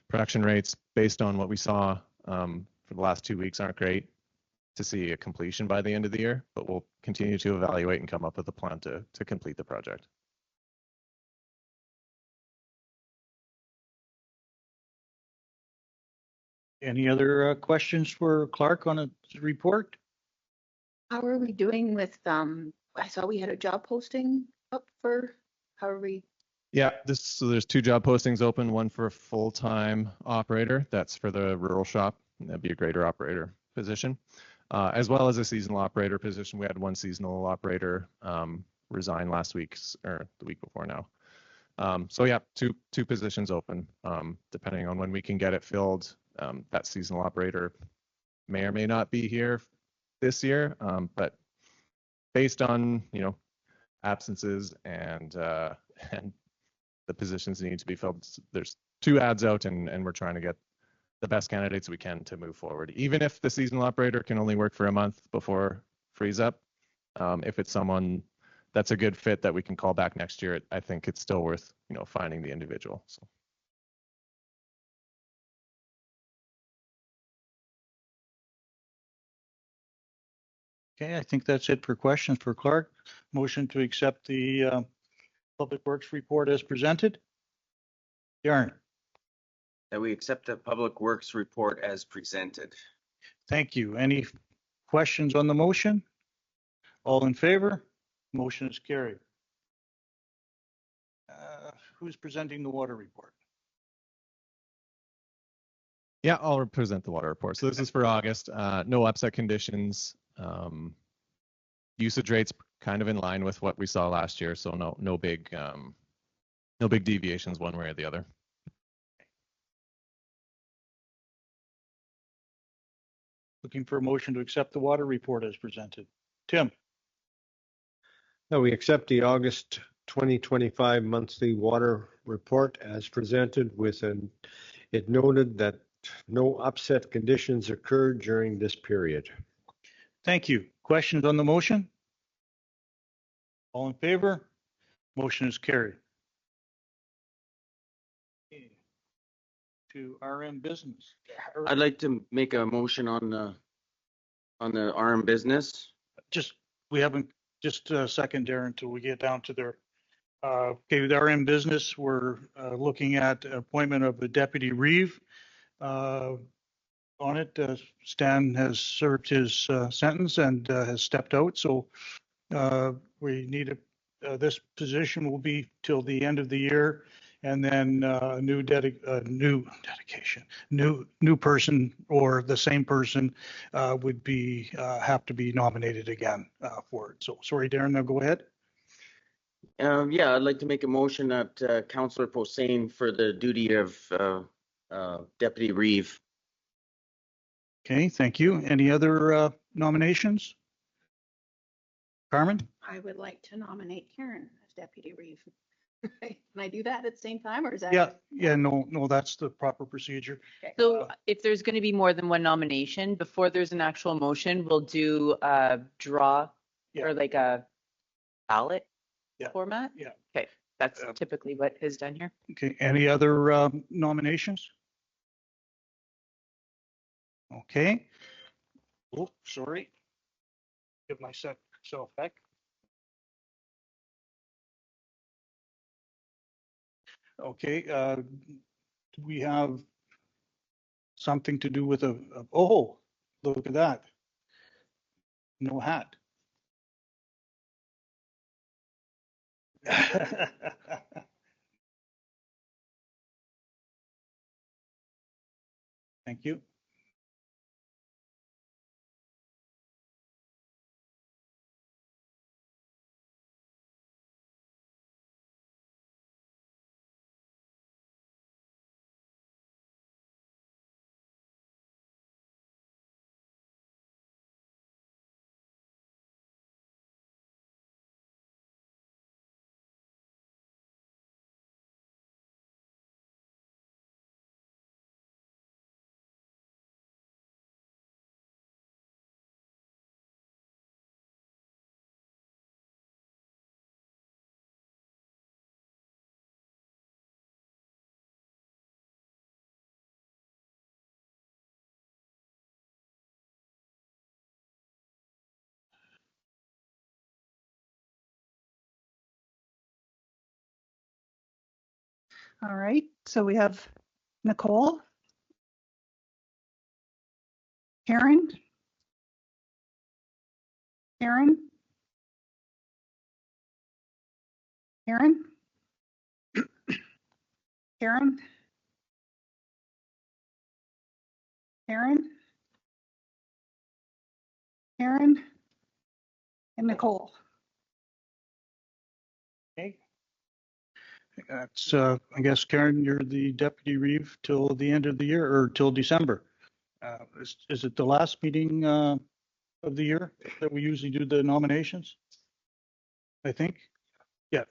Production rates based on what we saw for the last 2 weeks aren't great to see a completion by the end of the year, but we'll continue to evaluate and come up with a plan to complete the project. Any other questions for Clark on a report? How are we doing with, I saw we had a job posting up for, how are we? Yeah, so there's 2 job postings open, one for a full-time operator, that's for the rural shop, that'd be a grader operator position, as well as a seasonal operator position. We had 1 seasonal operator resign last week or the week before now. So yeah, two positions open, depending on when we can get it filled. That seasonal operator may or may not be here this year, but based on, absences and the positions that need to be filled, there's 2 ads out, and we're trying to get the best candidates we can to move forward. Even if the seasonal operator can only work for a month before freeze up, if it's someone that's a good fit that we can call back next year, I think it's still worth, finding the individual. So. Okay, I think that's it for questions for Clark. Motion to accept the Public Works report as presented. Darren, That we accept the Public Works report as presented. thank you. Any questions on the motion? All in favor? Motion is carried. Who's presenting the water report? Yeah, I'll present the water report. So this is for August. No upset conditions. Usage rates kind of in line with what we saw last year. So no big deviations one way or the other. Looking for a motion to accept the water report as presented. Tim, Now we accept the August 2025 monthly water report as presented it noted that no upset conditions occurred during this period. thank you. Questions on the motion? All in favor? Motion is carried. To RM business. I'd like to make a motion on the RM business. We haven't, just a second, Darren, until we get down to their, okay, with RM business, we're looking at appointment of a deputy reeve. On it, Stan has served his sentence and has stepped out, so we need this position will be till the end of the year, and then a new person or the same person would be have to be nominated again for it. So sorry, Darren, now go ahead. Yeah, I'd like to make a motion that Councillor Posehn for the duty of deputy reeve. Okay, thank you. Any other nominations? Carmen? I would like to nominate Karen as deputy reeve. Can I do that at the same time, or is that? Yeah, no, that's the proper procedure. Okay. So if there's going to be more than one nomination, before there's an actual motion, we'll do a draw or like a ballot format. Yeah. Okay, that's typically what is done here. Okay, any other nominations? Okay. Oh, sorry. Give myself back. Okay, do we have something to do with oh, look at that. No hat. Thank you. All right, so we have Nicole, Karen, Karen, Karen? Karen? Karen? And Nicole? Okay. That's, I guess, Karen, you're the deputy reeve till the end of the year or till December. Is it the last meeting of the year that we usually do the nominations? I think. Yeah.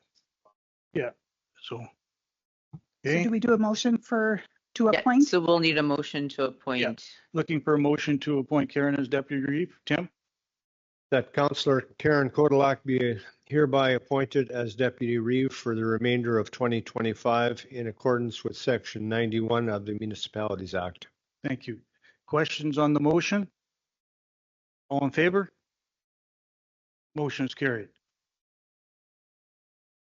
Yeah. So. So Okay. do we do a motion to Yeah, appoint? so we'll need a motion to appoint. Looking for a motion to appoint Karen as deputy reeve. Tim? That Councillor Karen Kodalak be hereby appointed as deputy reeve for the remainder of 2025 in accordance with Section 91 of the Municipalities Act. Thank you. Questions on the motion? All in favor? Motion is carried.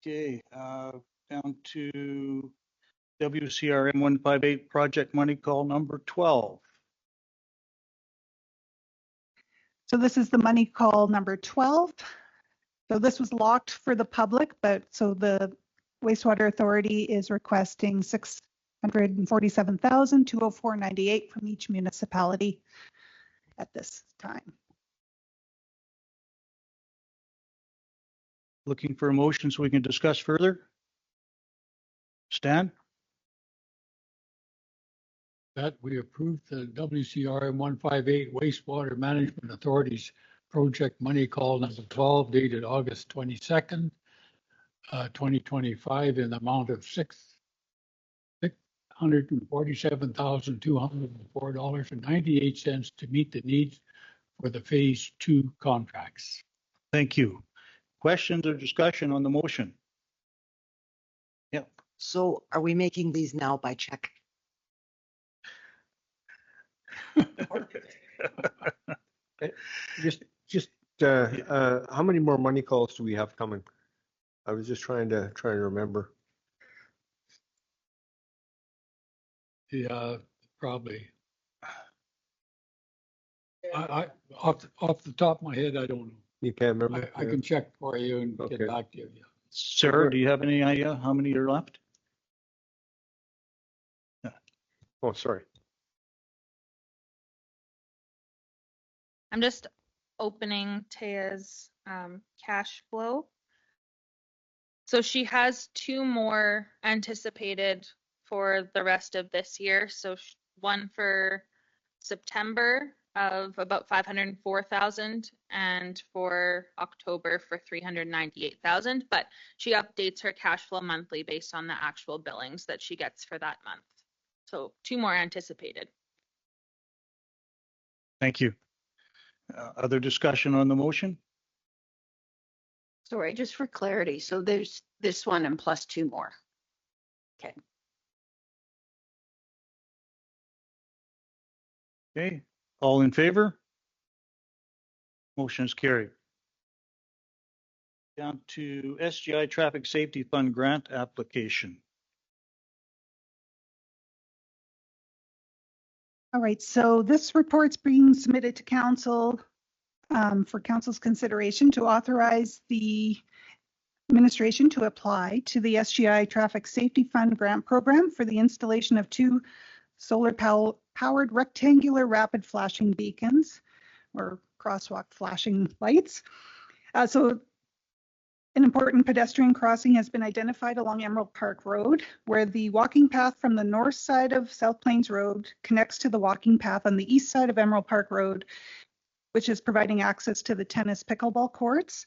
Okay, down to WCRM 158 project money call number 12. So this is the money call number 12. So this was locked for the public, but so the wastewater authority is requesting $647,204.98 from each municipality at this time. Looking for a motion so we can discuss further. Stan? That we approved the WCRM 158 wastewater management authorities project money call number 12 dated August 22nd, 2025 in the amount of $647,204.98 to meet the needs for the phase 2 contracts. Thank you. Questions or discussion on the motion? Yeah. So are we making these now by check? Just how many more money calls do we have coming? I was just trying to remember. Yeah, probably. I off the top of my head, I don't know. You can't remember? I can check for you and Okay. get back to you. Sarah, do you have any idea how many are left? Oh, sorry. I'm just opening Taya's cash flow. So she has 2 more anticipated for the rest of this year. So one for September of about 504,000 and for October for 398,000. But she updates her cash flow monthly based on the actual billings that she gets for that month. So 2 more anticipated. Thank you. Other discussion on the motion? Sorry, just for clarity. So there's this one and plus 2 more. Okay. Okay, all in favor? Motion is carried. Down to SGI Traffic Safety Fund grant application. All right, so this report's being submitted to council for council's consideration to authorize the administration to apply to the SGI Traffic Safety Fund grant program for the installation of 2 solar powered rectangular rapid flashing beacons or crosswalk flashing lights. So an important pedestrian crossing has been identified along Emerald Park Road, where the walking path from the north side of South Plains Road connects to the walking path on the east side of Emerald Park Road, which is providing access to the tennis pickleball courts.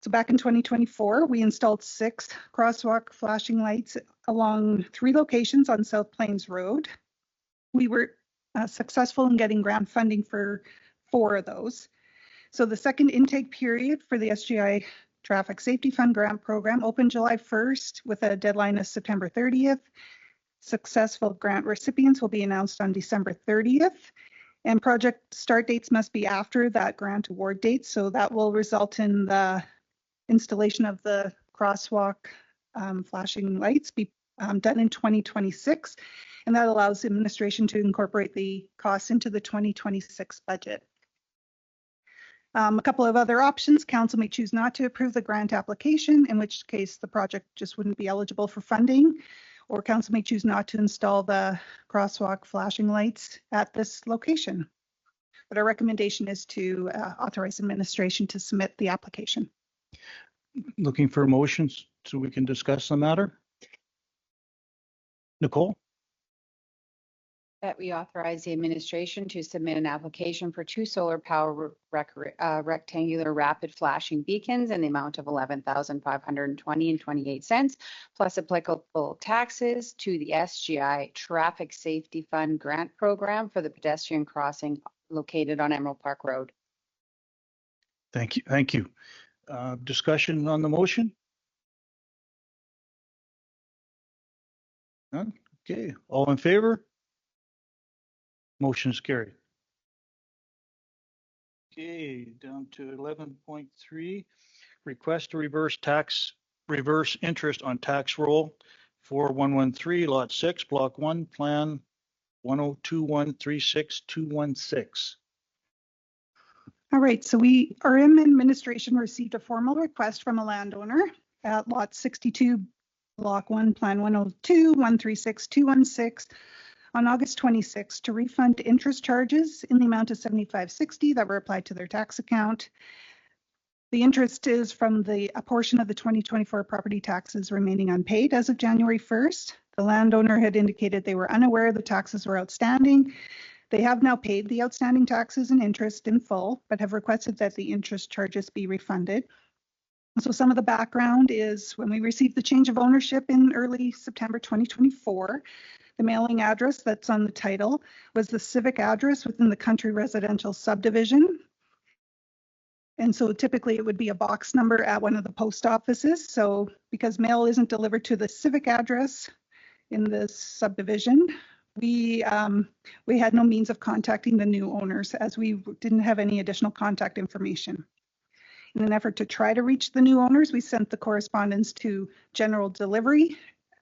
So back in 2024, we installed 6 crosswalk flashing lights along 3 locations on South Plains Road. We were successful in getting grant funding for 4 of those. So the second intake period for the SGI Traffic Safety Fund grant program opened July 1st with a deadline of September 30th. Successful grant recipients will be announced on December 30th. And project start dates must be after that grant award date. So that will result in the installation of the crosswalk flashing lights be done in 2026. And that allows administration to incorporate the costs into the 2026 budget. A couple of other options. Council may choose not to approve the grant application, in which case the project just wouldn't be eligible for funding, or council may choose not to install the crosswalk flashing lights at this location. But our recommendation is to authorize administration to submit the application. Looking for motions so we can discuss the matter. Nicole? That we authorize the administration to submit an application for 2 solar power rectangular rapid flashing beacons in the amount of $11,520.28 plus applicable taxes to the SGI Traffic Safety Fund grant program for the pedestrian crossing located on Emerald Park Road. Thank you. Thank you. Discussion on the motion? None? Okay. All in favor? Motion is carried. Okay, down to 11.3, request to reverse interest on tax roll 4113, lot 6, block 1, plan 102136216. All right, so our administration received a formal request from a landowner at lot 62, block 1, plan 102136216 on August 26 to refund interest charges in the amount of $75.60 that were applied to their tax account. The interest is from a portion of the 2024 property taxes remaining unpaid as of January 1st. The landowner had indicated they were unaware the taxes were outstanding. They have now paid the outstanding taxes and interest in full, but have requested that the interest charges be refunded. So some of the background is when we received the change of ownership in early September 2024, the mailing address that's on the title was the civic address within the country residential subdivision. And so typically it would be a box number at one of the post offices. So because mail isn't delivered to the civic address in this subdivision, we had no means of contacting the new owners as we didn't have any additional contact information. In an effort to try to reach the new owners, we sent the correspondence to general delivery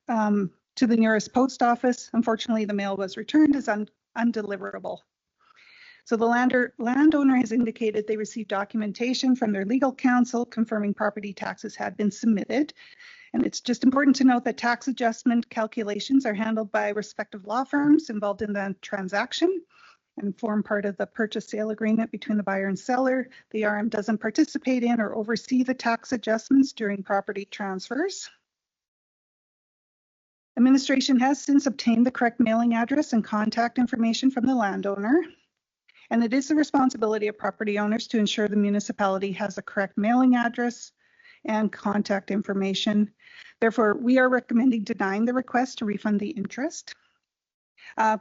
to the nearest post office. Unfortunately, the mail was returned as undeliverable. So the landowner has indicated they received documentation from their legal counsel confirming property taxes had been submitted. And it's just important to note that tax adjustment calculations are handled by respective law firms involved in the transaction and form part of the purchase sale agreement between the buyer and seller. The RM doesn't participate in or oversee the tax adjustments during property transfers. Administration has since obtained the correct mailing address and contact information from the landowner. And it is the responsibility of property owners to ensure the municipality has the correct mailing address and contact information. Therefore, we are recommending denying the request to refund the interest.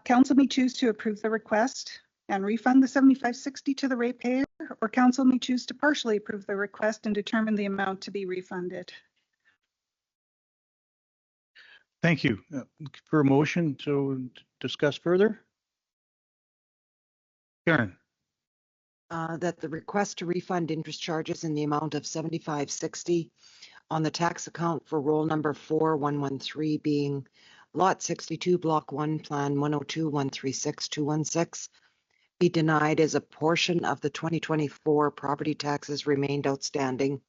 Council may choose to approve the request and refund the $75.60 to the ratepayer, or council may choose to partially approve the request and determine the amount to be refunded. Thank you. For a motion to discuss further? Karen? That the request to refund interest charges in the amount of $75.60 on the tax account for roll number 4113 being lot 62, block 1, plan 102136216 be denied as a portion of the 2024 property taxes remained outstanding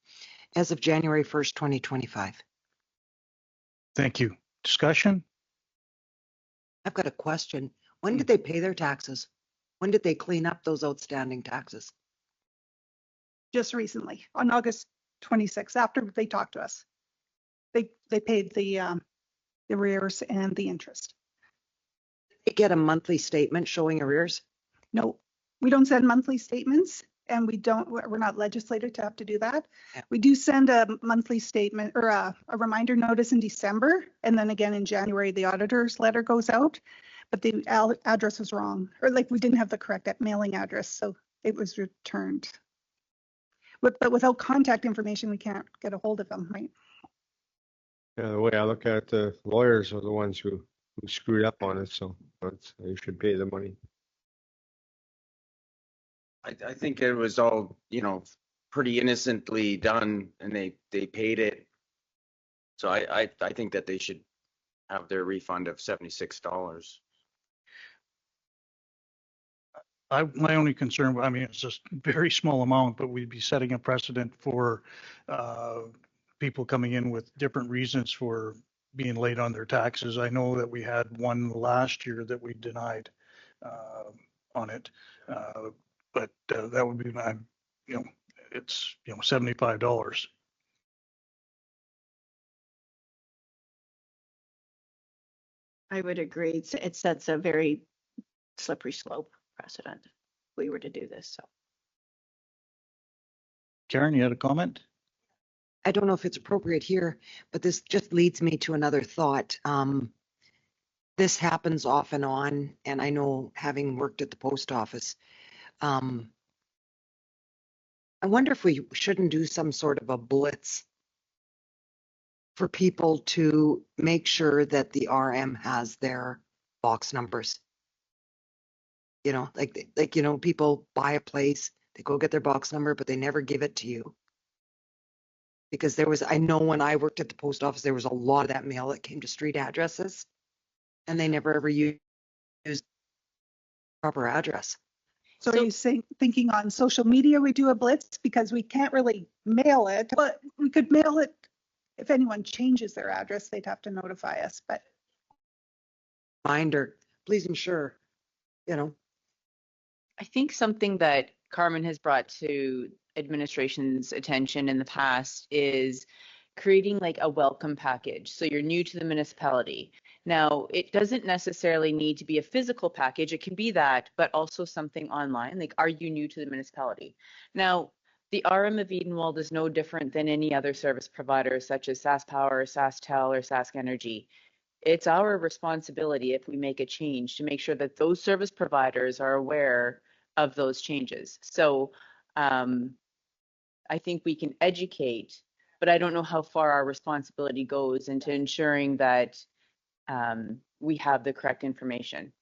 as of January 1st, 2025. Thank you. Discussion? I've got a question. When did they pay their taxes? When did they clean up those outstanding taxes? Just recently, on August 26th, after they talked to us. They paid the arrears and the interest. They get a monthly statement showing arrears? No, we don't send monthly statements, and we're not legislated to have to do that. Yeah. We do send a monthly statement or a reminder notice in December, and then again in January, the auditor's letter goes out, but the address was wrong, or like we didn't have the correct mailing address, so it was returned. But without contact information, we can't get a hold of them, right? Yeah, the way I look at it, the lawyers are the ones who screwed up on it, so they should pay the money. I think it was all, pretty innocently done, and they paid it. So I think that they should have their refund of $76. My only concern, it's just a very small amount, but we'd be setting a precedent for people coming in with different reasons for being late on their taxes. I know that we had one last year that we denied on it. But that would be my, it's, $75. I would agree. It sets a very slippery slope precedent if we were to do this, so. Karen, you had a comment? I don't know if it's appropriate here, but this just leads me to another thought. This happens off and on, and I know, having worked at the post office, I wonder if we shouldn't do some sort of a blitz for people to make sure that the RM has their box numbers. People buy a place, they go get their box number, but they never give it to you. Because I know when I worked at the post office, there was a lot of that mail that came to street addresses, and they never ever used proper address. So are you thinking on social media we do a blitz because we can't really mail it, but we could mail it if anyone changes their address, they'd have to notify us, but. Reminder, please ensure, I think something that Carmen has brought to administration's attention in the past is creating like a welcome package. So you're new to the municipality. Now, it doesn't necessarily need to be a physical package. It can be that, but also something online. Like, are you new to the municipality? Now, the RM of Edenwold is no different than any other service provider, such as SaskPower, SaskTel, or Sask Energy. It's our responsibility, if we make a change, to make sure that those service providers are aware of those changes. So I think we can educate, but I don't know how far our responsibility goes into ensuring that we have the correct information.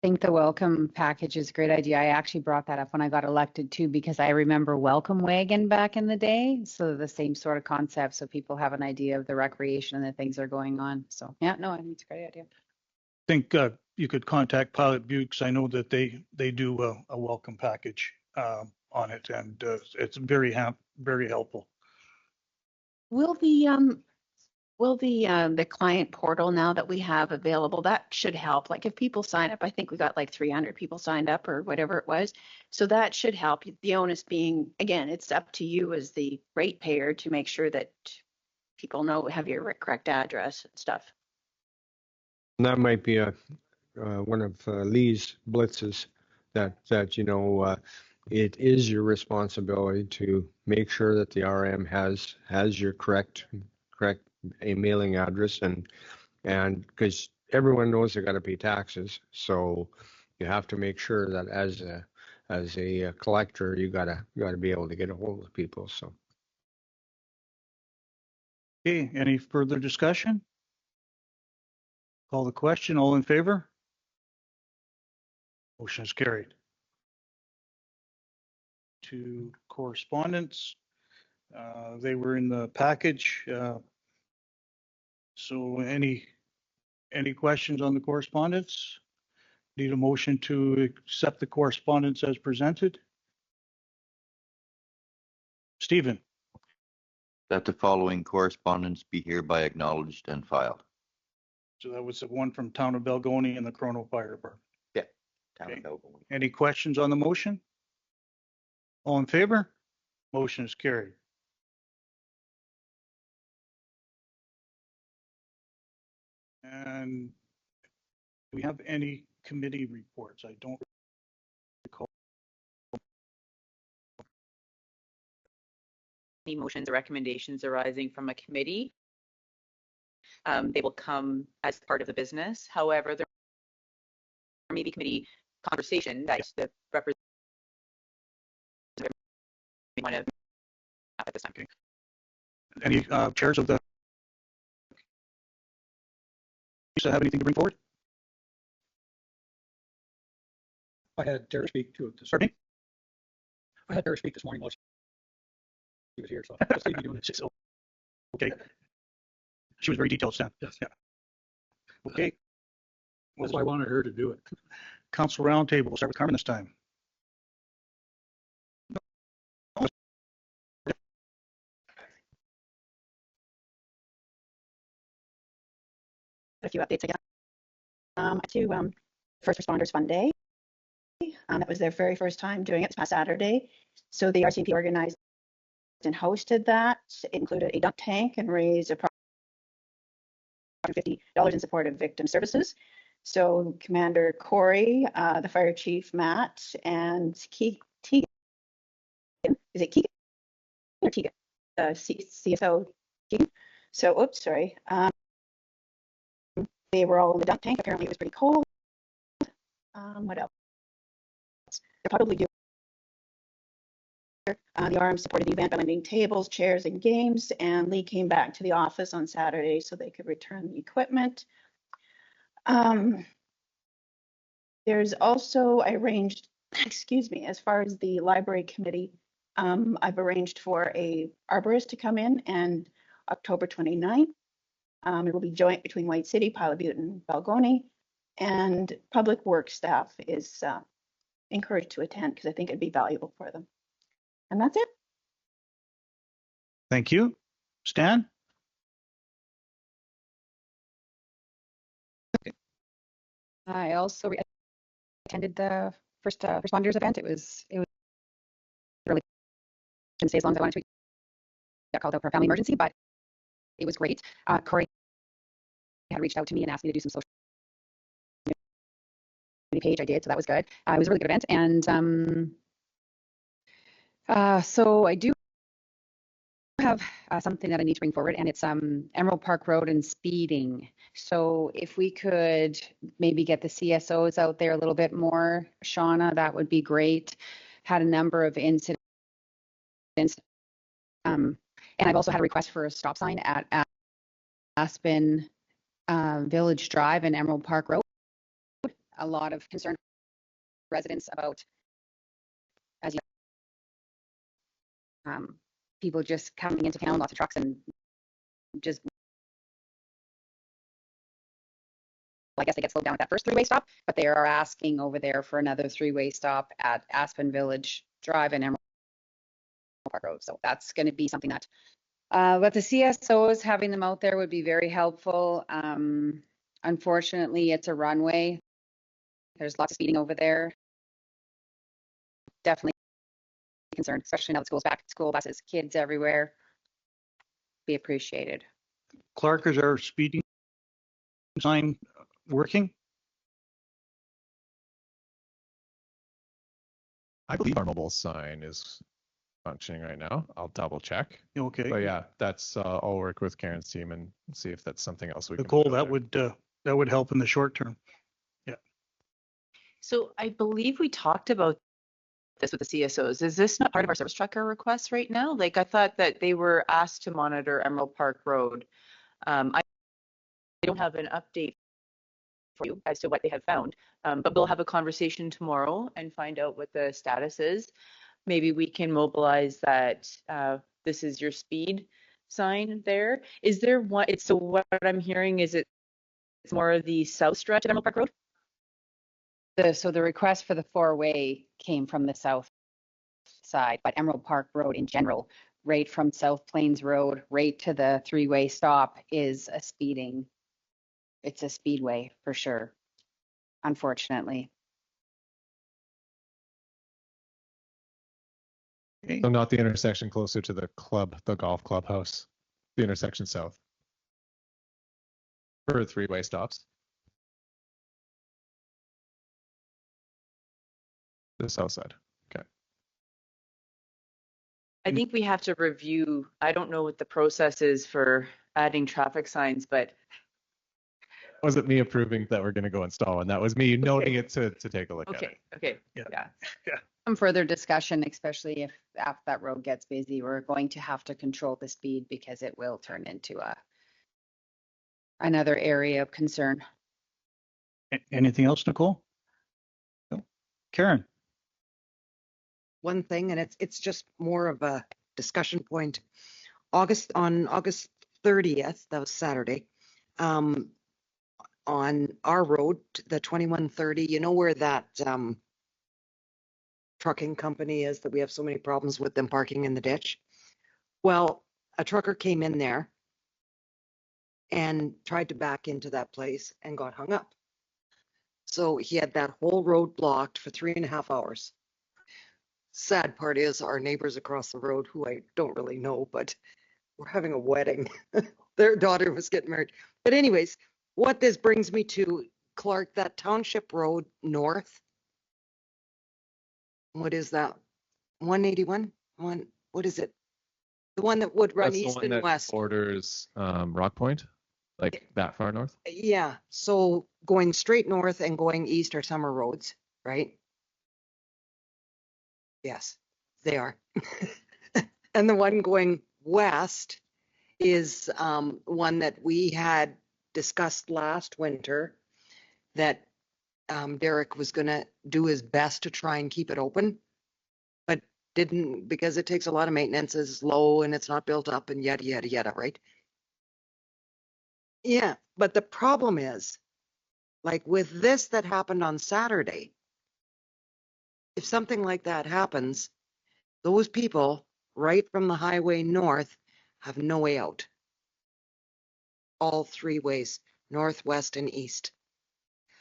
I think the welcome package is a great idea. I actually brought that up when I got elected too, because I remember Welcome Wagon back in the day. So the same sort of concept, so people have an idea of the recreation and the things that are going on. So yeah, no, I think it's a great idea. I think you could contact Pilot Buttes. I know that they do a welcome package on it, and it's very helpful. Will the client portal now that we have available, that should help. Like if people sign up, I think we got like 300 people signed up or whatever it was. So that should help. The onus being, again, it's up to you as the ratepayer to make sure that people have your correct address and stuff. That might be one of Lee's blitzes that it is your responsibility to make sure that the RM has your correct a mailing address, and because everyone knows they got to pay taxes, so you have to make sure that as a collector you gotta be able to get a hold of people. So Okay, any further discussion? Call the question. All in favor? Motion is carried. To correspondence, they were in the package. So any questions on the correspondence? Need a motion to accept the correspondence as presented? Stephen? That the following correspondence be hereby acknowledged and filed. So that was the one from Town of Belgoni and the Chrono Fire Department. Yeah. Town Okay. of Belgoni. Any questions on the motion? All in favor? Motion is carried. And do we have any committee reports? I don't recall. Any motions or recommendations arising from a committee, they will come as part of the business. However, there may be committee conversation that the representative may want to have at this time. Okay. Any chairs of the have anything to bring forward? I had Tara speak to it this Pardon me? I had Tara speak this morning while she was here, so just leave me doing it. Okay. She was very detailed, Stan. Yes. Yeah. Okay. That's why I wanted her to do it. Council roundtable. We'll start with Carmen this time. a few updates again. To First Responders Fund Day. That was their very first time doing it this past Saturday. So the RCMP organized and hosted that. It included a dump tank and raised approximately $50 in support of victim services. So Commander Corey, the fire chief Matt, and Tegan, is it Keegan or Tegan? CSO Keegan. So, oops, sorry. They were all in the dump tank. Apparently it was pretty cold. What else? They're probably doing the arms supported the event by lending tables, chairs, and games, and Lee came back to the office on Saturday so they could return the equipment. There's also, I arranged, excuse me, as far as the library committee, I've arranged for a arborist to come in and October 29th. It will be joint between White City, Pilot Butte, and Balgony, and public works staff is encouraged to attend because I think it'd be valuable for them. And that's it. Thank you. Stan? I also attended the first responders event. It was really didn't stay as long as I wanted to. Got called out for a family emergency, but it was great. Corey had reached out to me and asked me to do some social media page. I did, so that was good. It was a really good event, and so I do have something that I need to bring forward, and it's Emerald Park Road and speeding. So if we could maybe get the CSOs out there a little bit more, Shauna, that would be great. Had a number of incidents, and I've also had a request for a stop sign at Aspen Village Drive and Emerald Park Road. A lot of concerned residents about, as you know, people just coming into town, lots of trucks, and just, well, I guess they get slowed down at that first three-way stop, but they are asking over there for another three-way stop at Aspen Village Drive and Emerald Park Road. So that's going to be something that, but the CSOs, having them out there would be very helpful. Unfortunately, it's a runway. There's lots of speeding over there. Definitely concerned, especially now that school's back, school buses, kids everywhere. Be appreciated. Clark, is our speeding sign working? I believe our mobile sign is functioning right now. I'll double check. Okay. But yeah, that's I'll work with Karen's team and see if that's something else we Nicole, can. that would help in the short term. Yeah. So I believe we talked about this with the CSOs. Is this not part of our service trucker request right now? Like I thought that they were asked to monitor Emerald Park Road. I don't have an update for you as to what they have found, but we'll have a conversation tomorrow and find out what the status is. Maybe we can mobilize that this is your speed sign there. Is there one? So what I'm hearing is it's more of the south stretch at Emerald Park Road? So the request for the four-way came from the south side, but Emerald Park Road in general, right from South Plains Road, right to the three-way stop is a speeding. It's a speedway for sure, unfortunately. Okay. So not the intersection closer to the golf clubhouse, the intersection south. For three-way stops. The south side. Okay. I think we have to review, I don't know what the process is for adding traffic signs, but Wasn't me approving that we're going to go install one. That was me noting it to take a look at it. okay, Yeah. yeah. Some further discussion, especially if after that road gets busy, we're going to have to control the speed because it will turn into another area of concern. Anything else, Nicole? No. Karen? One thing, and it's just more of a discussion point. On August 30th, that was Saturday, on our road, the 2130, you know where that trucking company is that we have so many problems with them parking in the ditch? Well, a trucker came in there and tried to back into that place and got hung up. So he had that whole road blocked for 3.5 hours. Sad part is our neighbors across the road, who I don't really know, but we're having a wedding. Their daughter was getting married. But anyways, what this brings me to, Clark, that Township Road North. What is that? 181? What is it? The one that would run That's the east one and that west. borders Rock Point, like that far north. Yeah, so going straight north and going east are summer roads, right? Yes, they are. And the one going west is one that we had discussed last winter, that Derek was going to do his best to try and keep it open, but didn't, because it takes a lot of maintenance, it's low and it's not built up and yada, yada, yada, right? Yeah, but the problem is, like with this that happened on Saturday, if something like that happens, those people right from the highway north have no way out. All three ways, north, west, and east.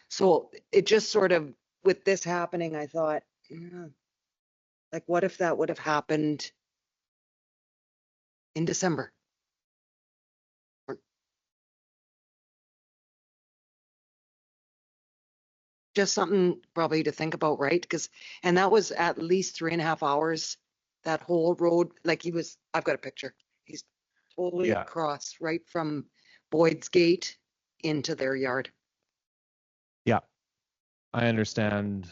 So it just sort of, with this happening, I thought, like, what if that would have happened in December? Just something probably to think about, right? Because, and that was at least 3.5 hours, that whole road. Like I've got a picture. He's totally Yeah. across right from Boyd's Gate into their yard. Yeah, I understand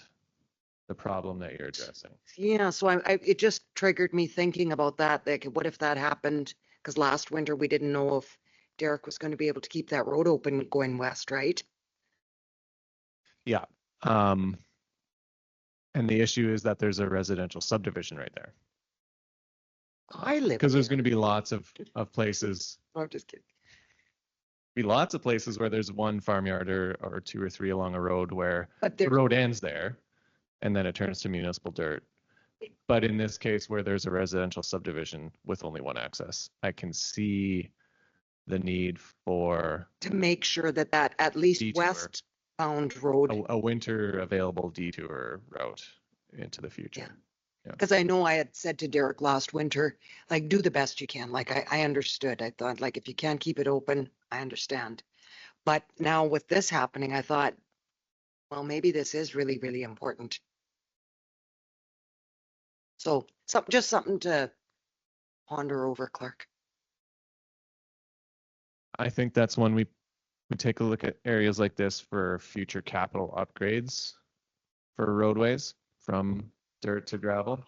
the problem that you're addressing. Yeah, so it just triggered me thinking about that. Like, what if that happened? Because last winter we didn't know if Derek was going to be able to keep that road open going west, right? Yeah. And the issue is that there's a residential subdivision right there. I live Because there's there. going to be lots of places, I'm just kidding. lots of places where there's one farmyard or two or three along a road where But the there's road ends there and then it turns to municipal dirt. But in this case where there's a residential subdivision with only one access, I can see the need for to make sure that at least Detour. westbound road, a winter available detour route into the future. Yeah. Yeah. because I know I had said to Derek last winter, like, do the best you can. Like, I understood. I thought, like, if you can't keep it open, I understand. But now with this happening, I thought, well, maybe this is really, really important. So just something to ponder over, Clark. I think that's when we take a look at areas like this for future capital upgrades for roadways from dirt to gravel.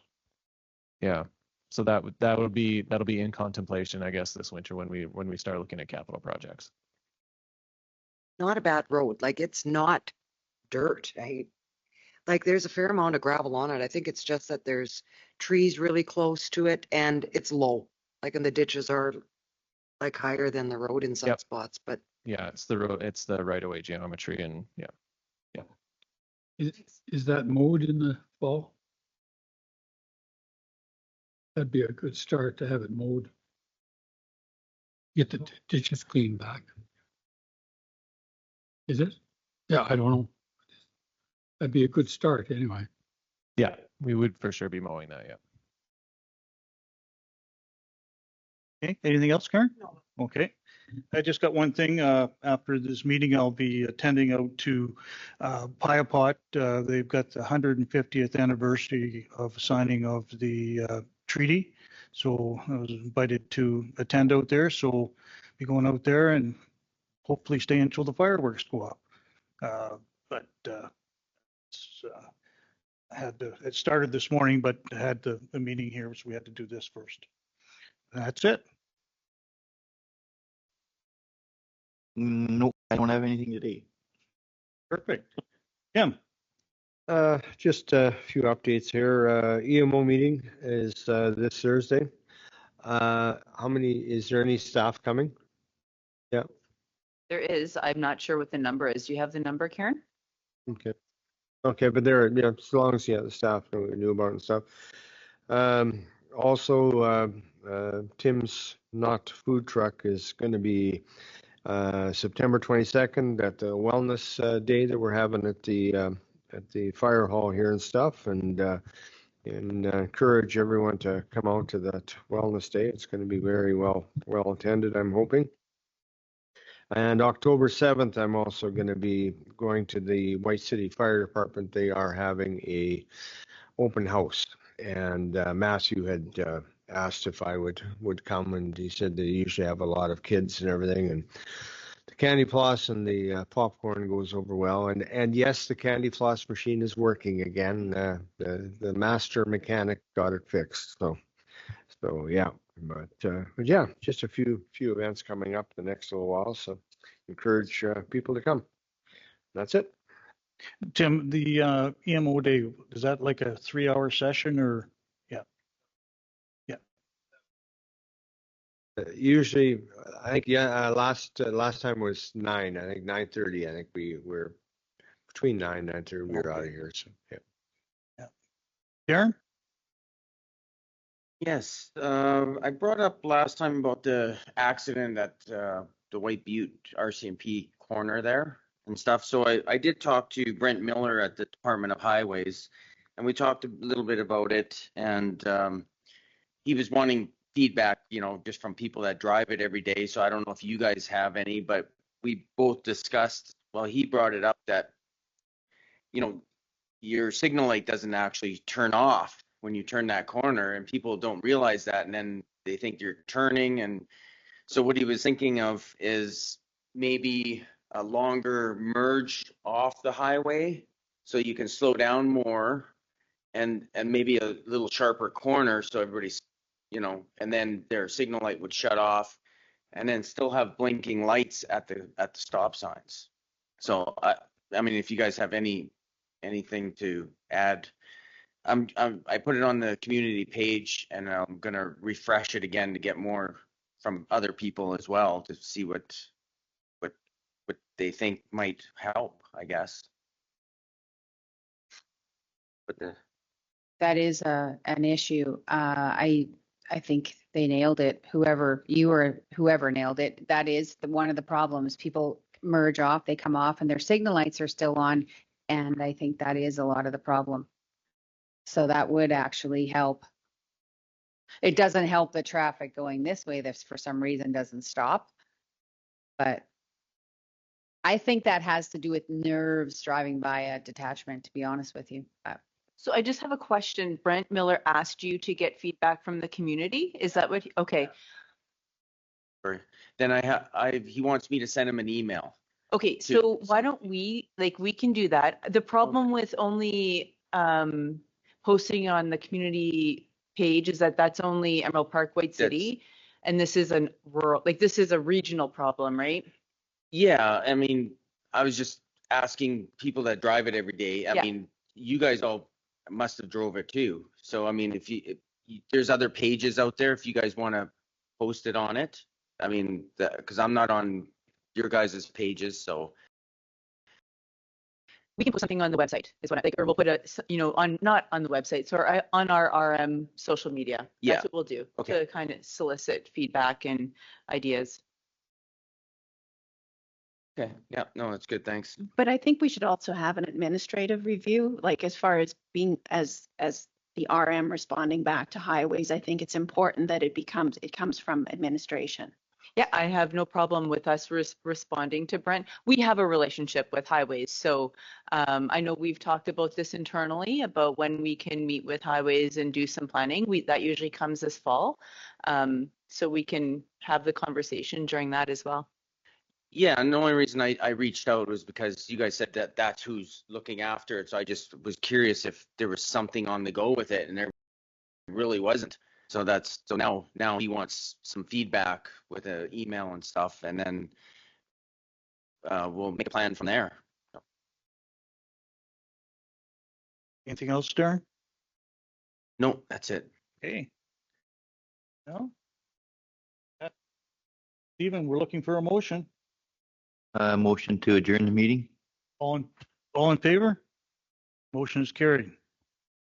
Yeah. So that'll be in contemplation, I guess, this winter when we start looking at capital projects. Not a bad road. Like, it's not dirt. Like, there's a fair amount of gravel on it. I think it's just that there's trees really close to it and it's low. Like, and the ditches are like higher than the road in some Yep. spots, but Yeah, it's the road, it's the right of way geometry, and yeah. Is that mowed in the fall? That'd be a good start to have it mowed. Get the ditches cleaned back. Is it? Yeah, I don't know. That'd be a good start anyway. Yeah, we would for sure be mowing that, yeah. Okay, anything else, Karen? No. Okay. I just got one thing. After this meeting, I'll be attending out to Piapot. They've got the 150th anniversary of signing of the treaty. So I was invited to attend out there. So be going out there and hopefully stay until the fireworks go up. It started this morning, but had the meeting here, so we had to do this first. That's it. Nope, I don't have anything today. Perfect. Kim. Just a few updates here. EMO meeting is this Thursday. Is there any staff coming? Yeah. There is. I'm not sure what the number is. Do you have the number, Karen? Okay. Okay, but there, as long as the staff know what we knew about and stuff. Also, Tim's Not food truck is going to be September 22nd at the wellness day that we're having at the fire hall here and stuff, and encourage everyone to come out to that wellness day. It's going to be very well attended, I'm hoping. And October 7th, I'm also going to be going to the White City Fire Department. They are having a open house, and Matthew had asked if I would come, and he said they usually have a lot of kids and everything, and the candy floss and the popcorn goes over well. And yes, the candy floss machine is working again. The master mechanic got it fixed. So yeah. But yeah, just a few events coming up the next little while. So encourage people to come. That's it. Tim, the EMO day, is that like a 3-hour session or? Usually, I think last time was 9. I think 9:30. I think we were between 9 and 9:30. We were out of here. So yeah. Darren? Yes, I brought up last time about the accident at the White Butte RCMP corner there and stuff. So I did talk to Brent Miller at the Department of Highways, and we talked a little bit about it. And he was wanting feedback, just from people that drive it every day. So I don't know if you guys have any, but we both discussed, well, he brought it up that, your signal light doesn't actually turn off when you turn that corner, and people don't realize that, and then they think you're turning. And so what he was thinking of is maybe a longer merge off the highway so you can slow down more, and maybe a little sharper corner so everybody's, and then their signal light would shut off, and then still have blinking lights at the stop signs. So I mean, if you guys have anything to add, I put it on the community page, and I'm gonna refresh it again to get more from other people as well to see what they think might help, I guess. But That is an issue. I think they nailed it. Whoever nailed it. That is one of the problems. People merge off, they come off, and their signal lights are still on. And I think that is a lot of the problem. So that would actually help. It doesn't help the traffic going this way that for some reason doesn't stop. But I think that has to do with nerves driving by a detachment, to be honest with you. So I just have a question. Brent Miller asked you to get feedback from the community. Is that what? Okay. Then he wants me to send him an email. Okay, so why don't we can do that. The problem with only posting on the community page is that that's only Emerald Park, White City, and this is a rural, this is a regional problem, right? Yeah, I mean, I was just asking people that drive it every day. I mean, you guys all must have drove it too. So I mean, if there's other pages out there, if you guys want to post it on it, I mean, because I'm not on your guys' pages, so we can put something on the website is what or we'll put on, not on the website, so on our RM social media. That's what we'll do to kind of solicit feedback and ideas. Okay, yeah, no, that's good, thanks. But I think we should also have an administrative review, like as far as being as the RM responding back to highways. I think it's important that it comes from administration. Yeah, I have no problem with us responding to Brent. We have a relationship with highways. So I know we've talked about this internally about when we can meet with highways and do some planning. That usually comes this fall. So we can have the conversation during that as well. Yeah, and the only reason I reached out was because you guys said that's who's looking after it. So I just was curious if there was something on the go with it, and there really wasn't. So now he wants some feedback with an email and stuff, and then we'll make a plan from there. Anything else, Darren? No, that's it. Okay. No? Stephen, we're looking for a motion. Motion to adjourn the meeting. All in favor? Motion is carried.